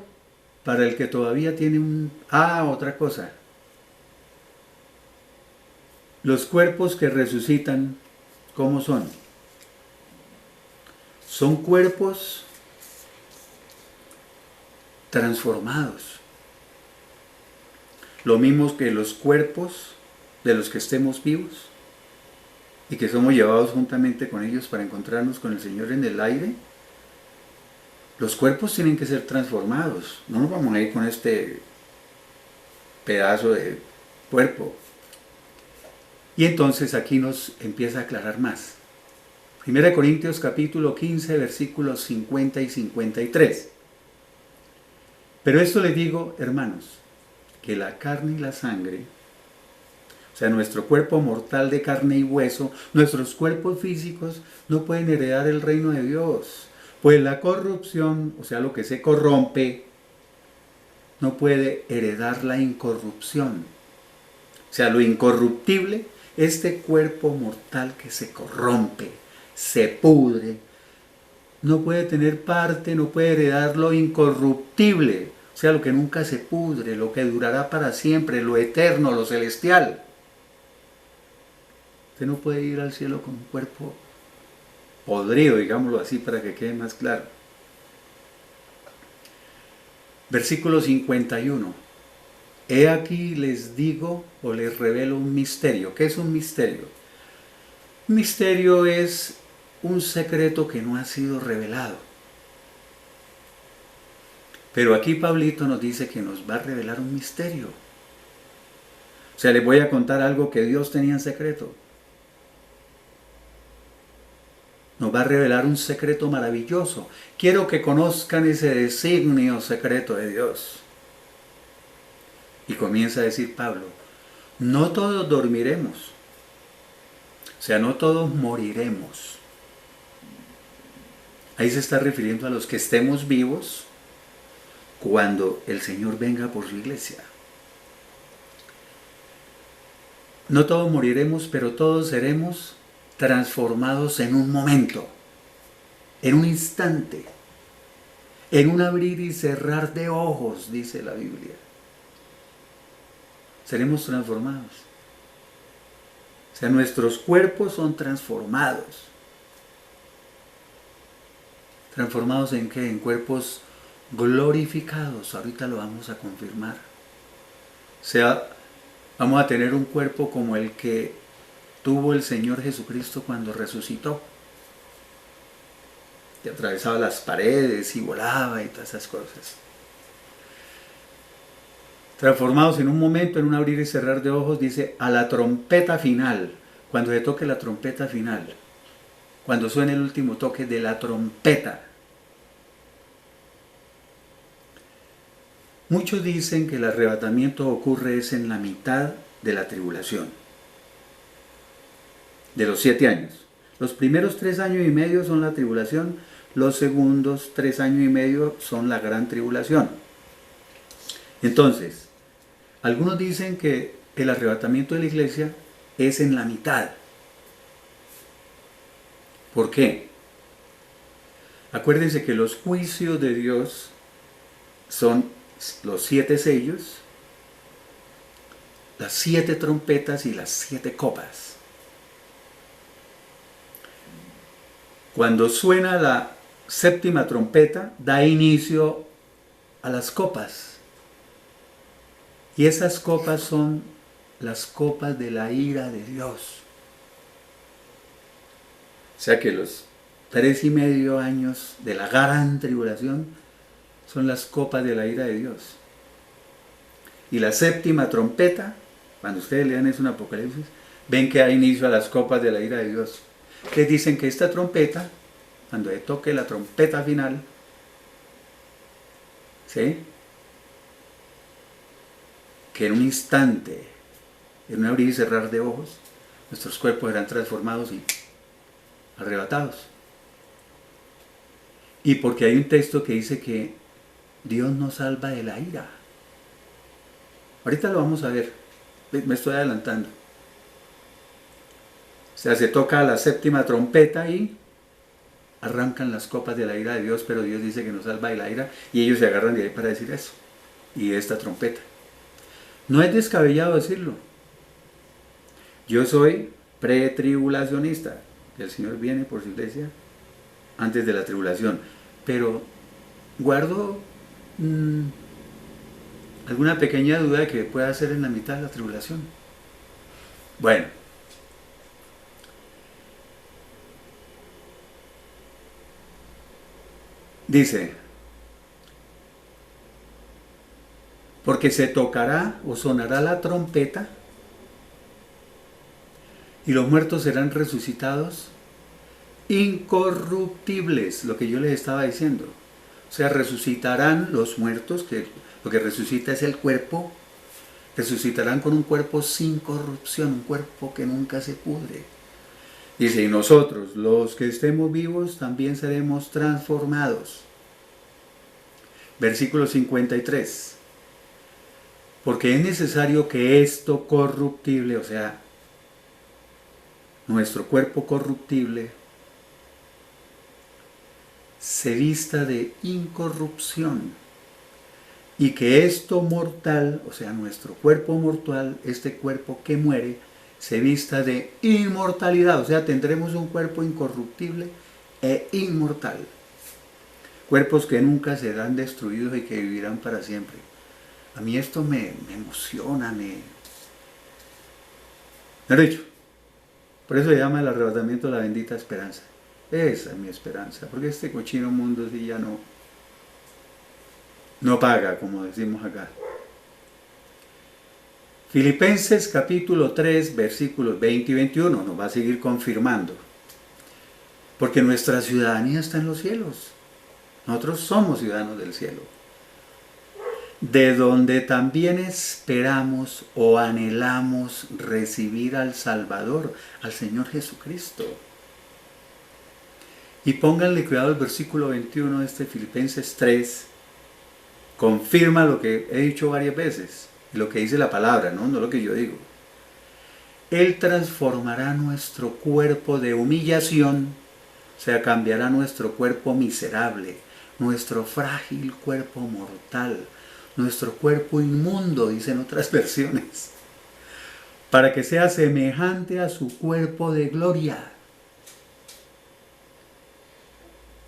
para el que todavía tiene otra cosa. Los cuerpos que resucitan, ¿cómo son? Son cuerpos transformados. Lo mismo que los cuerpos de los que estemos vivos y que somos llevados juntamente con ellos para encontrarnos con el Señor en el aire. Los cuerpos tienen que ser transformados. No nos vamos a ir con este pedazo de cuerpo. Y entonces aquí nos empieza a aclarar más. 1 Corintios capítulo 15, versículos 50 y 53. Pero esto les digo, hermanos, que la carne y la sangre, o sea, nuestro cuerpo mortal de carne y hueso, nuestros cuerpos físicos no pueden heredar el reino de Dios. Pues la corrupción, o sea, lo que se corrompe, no puede heredar la incorrupción. O sea, lo incorruptible, este cuerpo mortal que se corrompe, se pudre, no puede tener parte, no puede heredar lo incorruptible. O sea, lo que nunca se pudre, lo que durará para siempre, lo eterno, lo celestial. Usted no puede ir al cielo con un cuerpo podrido, digámoslo así, para que quede más claro. Versículo 51. He aquí les digo o les revelo un misterio. ¿Qué es un misterio? Un misterio es un secreto que no ha sido revelado. Pero aquí Pablito nos dice que nos va a revelar un misterio. O sea, les voy a contar algo que Dios tenía en secreto. Nos va a revelar un secreto maravilloso. Quiero que conozcan ese designio secreto de Dios. Y comienza a decir Pablo, no todos dormiremos. O sea, no todos moriremos. Ahí se está refiriendo a los que estemos vivos cuando el Señor venga por su iglesia. No todos moriremos, pero todos seremos transformados en un momento, en un instante, en un abrir y cerrar de ojos, dice la Biblia. Seremos transformados. O sea, nuestros cuerpos son transformados. ¿Transformados en qué? En cuerpos glorificados. Ahorita lo vamos a confirmar. O sea, vamos a tener un cuerpo como el que tuvo el Señor Jesucristo cuando resucitó. Que atravesaba las paredes y volaba y todas esas cosas. Transformados en un momento, en un abrir y cerrar de ojos, dice, a la trompeta final. Cuando se toque la trompeta final. Cuando suene el último toque de la trompeta. Muchos dicen que el arrebatamiento ocurre es en la mitad de la tribulación. De los 7 años. Los primeros 3 años y medio son la tribulación. Los segundos 3 años y medio son la gran tribulación. Entonces, algunos dicen que el arrebatamiento de la iglesia es en la mitad. ¿Por qué? Acuérdense que los juicios de Dios son los 7 sellos, las 7 trompetas y las 7 copas. Cuando suena la séptima trompeta, da inicio a las copas. Y esas copas son las copas de la ira de Dios. O sea que los 3 y medio años de la gran tribulación son las copas de la ira de Dios. Y la séptima trompeta, cuando ustedes lean eso en Apocalipsis, ven que da inicio a las copas de la ira de Dios. Les dicen que esta trompeta, cuando le toque la trompeta final, ¿sí?, que en un instante, en un abrir y cerrar de ojos, nuestros cuerpos serán transformados y arrebatados. Y porque hay un texto que dice que Dios nos salva de la ira. Ahorita lo vamos a ver, me estoy adelantando. O sea, se toca la séptima trompeta y arrancan las copas de la ira de Dios, pero Dios dice que nos salva de la ira y ellos se agarran de ahí para decir eso, y de esta trompeta. No es descabellado decirlo. Yo soy pretribulacionista. El Señor viene por su iglesia antes de la tribulación. Pero guardo alguna pequeña duda de que pueda ser en la mitad de la tribulación. Bueno. Dice, porque se tocará o sonará la trompeta y los muertos serán resucitados incorruptibles, lo que yo les estaba diciendo. O sea, resucitarán los muertos, que lo que resucita es el cuerpo, resucitarán con un cuerpo sin corrupción, un cuerpo que nunca se pudre. Dice, y nosotros, los que estemos vivos, también seremos transformados. Versículo 53. Porque es necesario que esto corruptible, o sea, nuestro cuerpo corruptible, se vista de incorrupción, y que esto mortal, o sea, nuestro cuerpo mortal, este cuerpo que muere, se vista de inmortalidad, o sea, tendremos un cuerpo incorruptible e inmortal. Cuerpos que nunca serán destruidos y que vivirán para siempre. A mí esto me emociona, he dicho, por eso se llama el arrebatamiento la bendita esperanza. Esa es mi esperanza, porque este cochino mundo sí ya no paga, como decimos acá. Filipenses capítulo 3, versículos 20 y 21 nos va a seguir confirmando. Porque nuestra ciudadanía está en los cielos. Nosotros somos ciudadanos del cielo. De donde también esperamos o anhelamos recibir al Salvador, al Señor Jesucristo. Y pónganle cuidado al versículo 21 de este Filipenses 3. Confirma lo que he dicho varias veces. Lo que dice la palabra, no lo que yo digo. Él transformará nuestro cuerpo de humillación, o sea, cambiará nuestro cuerpo miserable, nuestro frágil cuerpo mortal, nuestro cuerpo inmundo, dicen otras versiones, para que sea semejante a su cuerpo de gloria.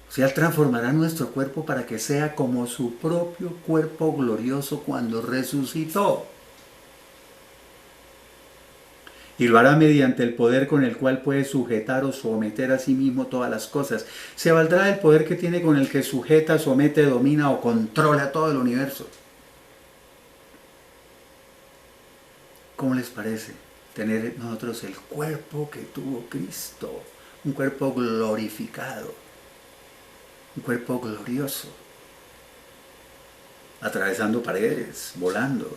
O sea, Él transformará nuestro cuerpo para que sea como su propio cuerpo glorioso cuando resucitó. Y lo hará mediante el poder con el cual puede sujetar o someter a sí mismo todas las cosas. Se valdrá del poder que tiene con el que sujeta, somete, domina o controla todo el universo. ¿Cómo les parece tener nosotros el cuerpo que tuvo Cristo? Un cuerpo glorificado, un cuerpo glorioso, atravesando paredes, volando.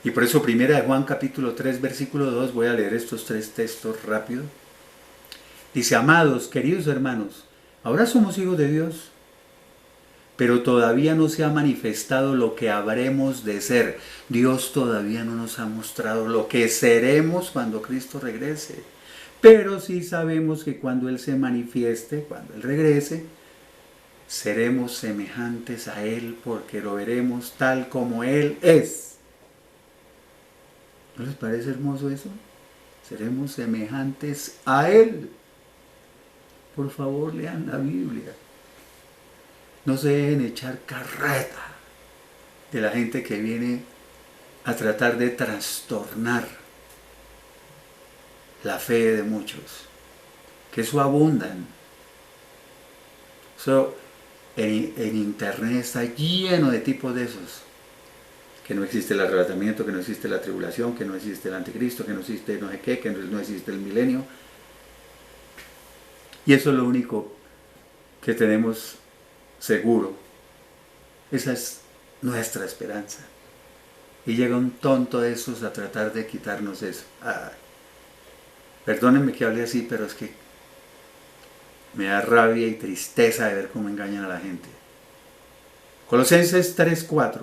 Y por eso primera de Juan capítulo 3 versículo 2, voy a leer estos 3 textos rápido. Dice: amados, queridos hermanos, ahora somos hijos de Dios, pero todavía no se ha manifestado lo que habremos de ser. Dios todavía no nos ha mostrado lo que seremos cuando Cristo regrese. Pero sí sabemos que cuando Él se manifieste, cuando Él regrese, seremos semejantes a Él porque lo veremos tal como Él es. ¿No les parece hermoso eso? Seremos semejantes a Él. Por favor, lean la Biblia. No se dejen echar carreta de la gente que viene a tratar de trastornar la fe de muchos. Que eso abundan. Eso en internet está lleno de tipos de esos. Que no existe el arrebatamiento, que no existe la tribulación, que no existe el anticristo, que no existe no sé qué, que no existe el milenio. Y eso es lo único que tenemos seguro. Esa es nuestra esperanza. Y llega un tonto de esos a tratar de quitarnos eso. Perdónenme que hable así, pero es que me da rabia y tristeza de ver cómo engañan a la gente. Colosenses 3:4.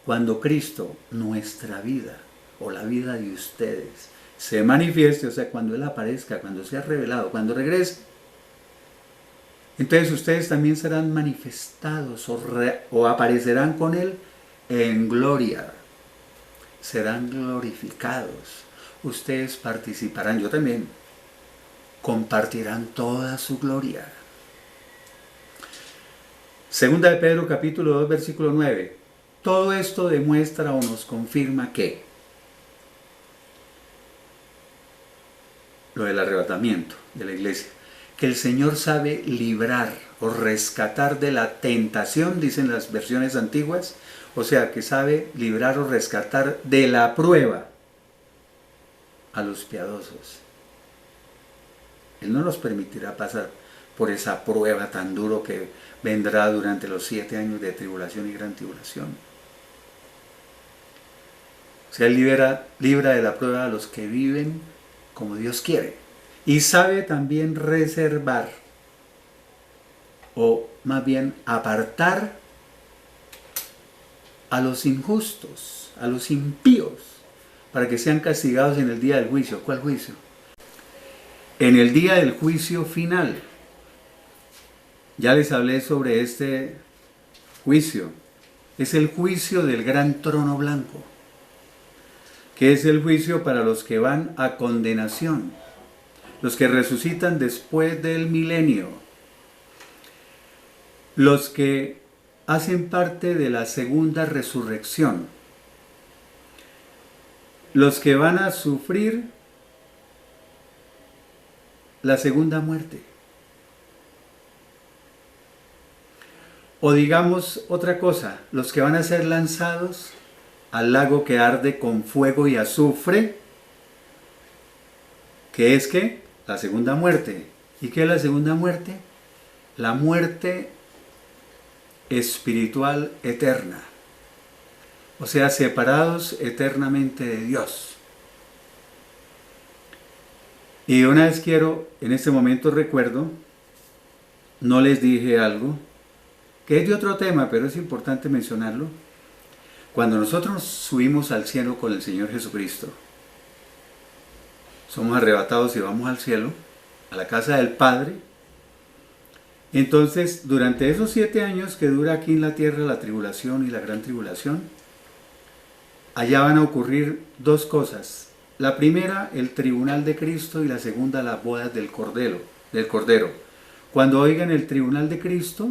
Cuando Cristo, nuestra vida, o la vida de ustedes, se manifieste, o sea, cuando Él aparezca, cuando sea revelado, cuando regrese, entonces ustedes también serán manifestados o aparecerán con Él en gloria. Serán glorificados. Ustedes participarán, yo también, compartirán toda su gloria. Segunda de Pedro capítulo 2 versículo 9. Todo esto demuestra o nos confirma que lo del arrebatamiento de la iglesia, que el Señor sabe librar o rescatar de la tentación, dicen las versiones antiguas, o sea, que sabe librar o rescatar de la prueba a los piadosos. Él no nos permitirá pasar por esa prueba tan duro que vendrá durante los 7 años de tribulación y gran tribulación. O sea, Él libra de la prueba a los que viven como Dios quiere. Y sabe también reservar, o más bien apartar, a los injustos, a los impíos, para que sean castigados en el día del juicio. ¿Cuál juicio? En el día del juicio final. Ya les hablé sobre este juicio. Es el juicio del gran trono blanco, que es el juicio para los que van a condenación, los que resucitan después del milenio, los que hacen parte de la segunda resurrección. Los que van a sufrir la segunda muerte. O digamos otra cosa, los que van a ser lanzados al lago que arde con fuego y azufre, que es que la segunda muerte. ¿Y qué es la segunda muerte? La muerte espiritual eterna. O sea, separados eternamente de Dios. Y una vez quiero, en este momento recuerdo, no les dije algo, que es de otro tema, pero es importante mencionarlo. Cuando nosotros subimos al cielo con el Señor Jesucristo, somos arrebatados y vamos al cielo, a la casa del Padre. Entonces, durante esos 7 años que dura aquí en la tierra la tribulación y la gran tribulación, allá van a ocurrir 2 cosas. La primera, el tribunal de Cristo, y la segunda, las bodas del Cordero. Cuando oigan el tribunal de Cristo,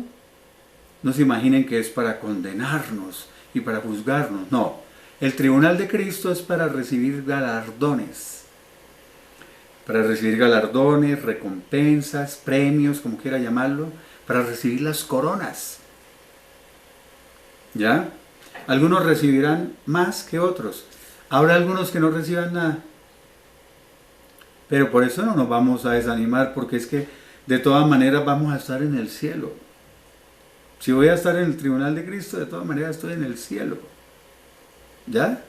no se imaginen que es para condenarnos y para juzgarnos. No, el tribunal de Cristo es para recibir galardones. Para recibir galardones, recompensas, premios, como quiera llamarlo, para recibir las coronas. ¿Ya? Algunos recibirán más que otros. Habrá algunos que no reciban nada. Pero por eso no nos vamos a desanimar, porque es que de todas maneras vamos a estar en el cielo. Si voy a estar en el tribunal de Cristo, de todas maneras estoy en el cielo. ¿Ya?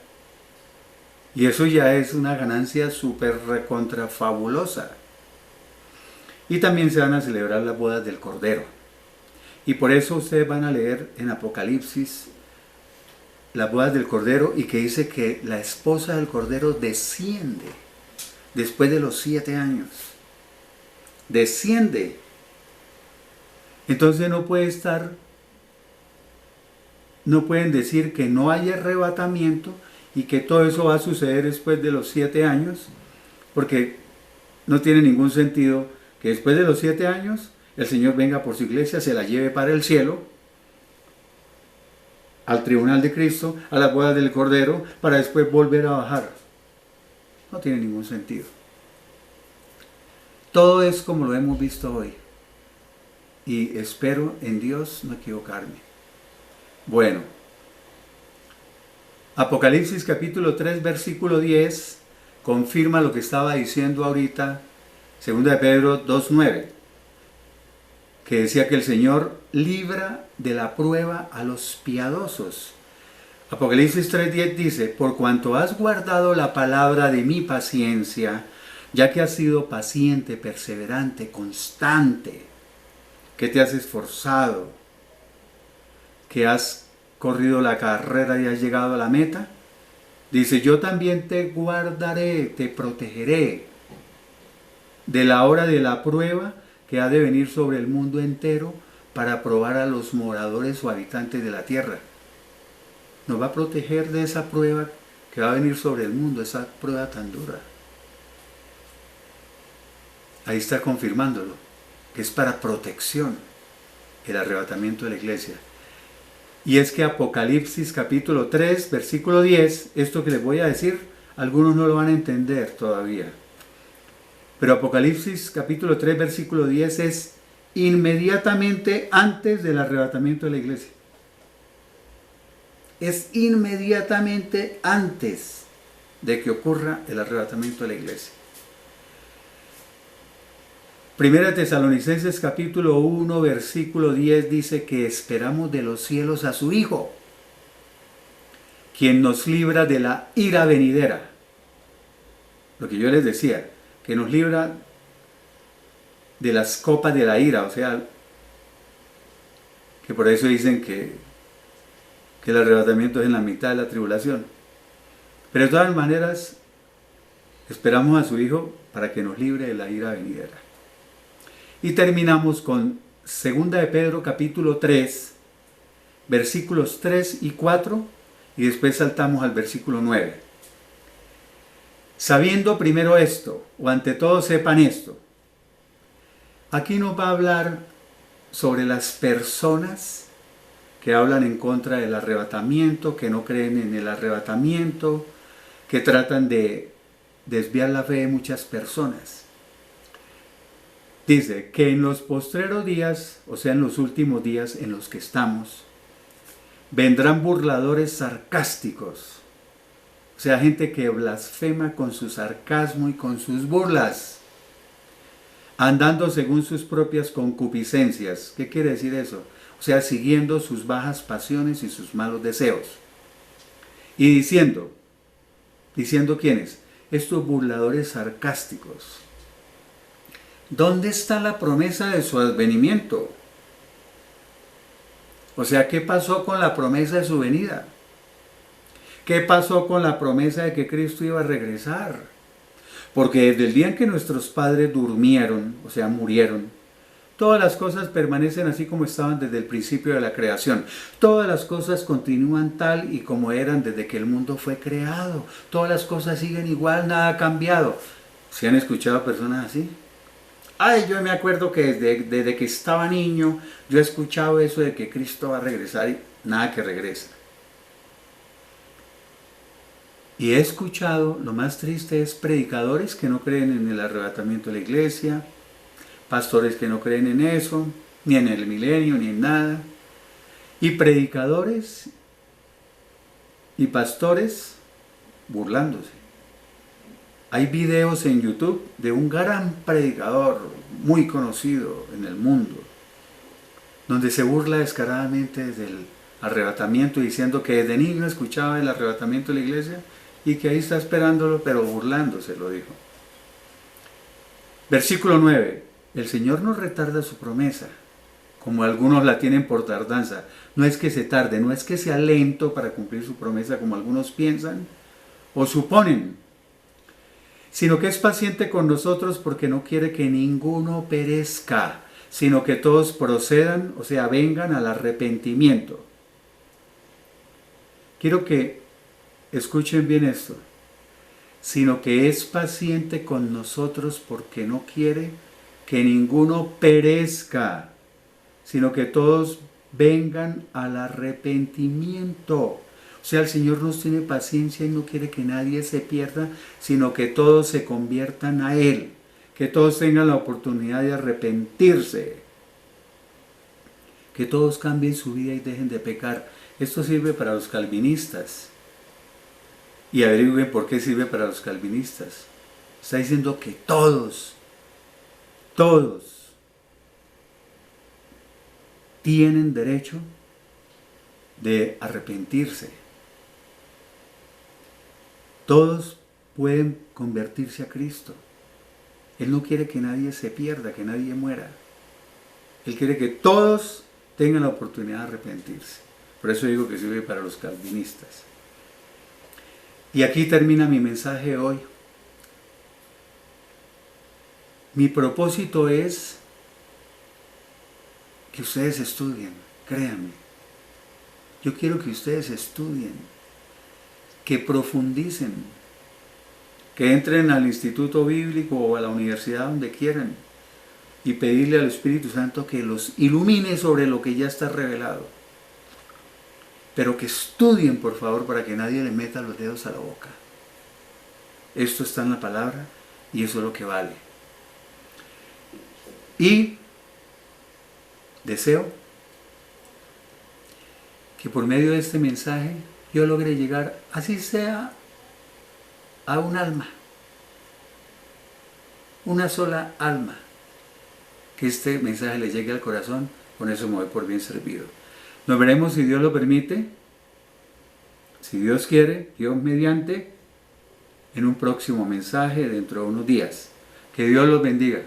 Y eso ya es una ganancia súper recontra fabulosa. Y también se van a celebrar las bodas del Cordero. Y por eso ustedes van a leer en Apocalipsis las bodas del Cordero, y que dice que la esposa del Cordero desciende después de los 7 años. Desciende. Entonces no pueden decir que no hay arrebatamiento y que todo eso va a suceder después de los 7 años, porque no tiene ningún sentido que después de los 7 años el Señor venga por su iglesia, se la lleve para el cielo, al tribunal de Cristo, a las bodas del Cordero, para después volver a bajar. No tiene ningún sentido. Todo es como lo hemos visto hoy. Y espero en Dios no equivocarme. Bueno, Apocalipsis capítulo 3, versículo 10, confirma lo que estaba diciendo ahorita, 2 de Pedro 2:9, que decía que el Señor libra de la prueba a los piadosos. Apocalipsis 3:10 dice: por cuanto has guardado la palabra de mi paciencia, ya que has sido paciente, perseverante, constante, que te has esforzado, que has corrido la carrera y has llegado a la meta, dice: yo también te guardaré, te protegeré de la hora de la prueba que ha de venir sobre el mundo entero para probar a los moradores o habitantes de la tierra. Nos va a proteger de esa prueba que va a venir sobre el mundo, esa prueba tan dura. Ahí está confirmándolo, que es para protección el arrebatamiento de la iglesia. Y es que Apocalipsis capítulo 3, versículo 10, esto que les voy a decir, algunos no lo van a entender todavía. Pero Apocalipsis capítulo 3, versículo 10 es inmediatamente antes del arrebatamiento de la iglesia. Es inmediatamente antes de que ocurra el arrebatamiento de la iglesia. Primera Tesalonicenses capítulo 1, versículo 10 dice que esperamos de los cielos a su Hijo, quien nos libra de la ira venidera. Lo que yo les decía, que nos libra de las copas de la ira, o sea, que por eso dicen que el arrebatamiento es en la mitad de la tribulación. Pero de todas maneras, esperamos a su Hijo para que nos libre de la ira venidera. Y terminamos con 2 de Pedro capítulo 3, versículos 3 y 4, y después saltamos al versículo 9. Sabiendo primero esto, o ante todo sepan esto. Aquí nos va a hablar sobre las personas que hablan en contra del arrebatamiento, que no creen en el arrebatamiento, que tratan de desviar la fe de muchas personas. Dice que en los postreros días, o sea, en los últimos días en los que estamos, vendrán burladores sarcásticos, o sea, gente que blasfema con su sarcasmo y con sus burlas, andando según sus propias concupiscencias. ¿Qué quiere decir eso? O sea, siguiendo sus bajas pasiones y sus malos deseos. Y diciendo ¿quiénes? Estos burladores sarcásticos. ¿Dónde está la promesa de su advenimiento? O sea, ¿qué pasó con la promesa de su venida? ¿Qué pasó con la promesa de que Cristo iba a regresar? Porque desde el día en que nuestros padres durmieron, o sea, murieron, todas las cosas permanecen así como estaban desde el principio de la creación. Todas las cosas continúan tal y como eran desde que el mundo fue creado. Todas las cosas siguen igual, nada ha cambiado. ¿Se han escuchado personas así? Ay, yo me acuerdo que desde que estaba niño, yo he escuchado eso de que Cristo va a regresar y nada que regresa. Y he escuchado, lo más triste es predicadores que no creen en el arrebatamiento de la iglesia, pastores que no creen en eso, ni en el milenio, ni en nada, y predicadores y pastores burlándose. Hay videos en YouTube de un gran predicador muy conocido en el mundo, donde se burla descaradamente del arrebatamiento, diciendo que desde niño escuchaba el arrebatamiento de la iglesia y que ahí está esperándolo, pero burlándose, lo dijo. Versículo 9. El Señor no retarda su promesa, como algunos la tienen por tardanza. No es que se tarde, no es que sea lento para cumplir su promesa, como algunos piensan o suponen, sino que es paciente con nosotros porque no quiere que ninguno perezca, sino que todos procedan, o sea, vengan al arrepentimiento. Quiero que escuchen bien esto, sino que es paciente con nosotros porque no quiere que ninguno perezca, sino que todos vengan al arrepentimiento. O sea, el Señor nos tiene paciencia y no quiere que nadie se pierda, sino que todos se conviertan a Él, que todos tengan la oportunidad de arrepentirse, que todos cambien su vida y dejen de pecar. Esto sirve para los calvinistas. Y averigüen por qué sirve para los calvinistas. Está diciendo que todos tienen derecho de arrepentirse. Todos pueden convertirse a Cristo. Él no quiere que nadie se pierda, que nadie muera. Él quiere que todos tengan la oportunidad de arrepentirse. Por eso digo que sirve para los calvinistas. Y aquí termina mi mensaje hoy. Mi propósito es que ustedes estudien, créanme. Yo quiero que ustedes estudien, que profundicen, que entren al instituto bíblico o a la universidad donde quieran y pedirle al Espíritu Santo que los ilumine sobre lo que ya está revelado. Pero que estudien, por favor, para que nadie le meta los dedos a la boca. Esto está en la palabra y eso es lo que vale. Y deseo que por medio de este mensaje yo logre llegar, así sea, a un alma. Una sola alma. Que este mensaje le llegue al corazón, con eso me voy por bien servido. Nos veremos, si Dios lo permite, si Dios quiere, Dios mediante, en un próximo mensaje dentro de unos días. Que Dios los bendiga.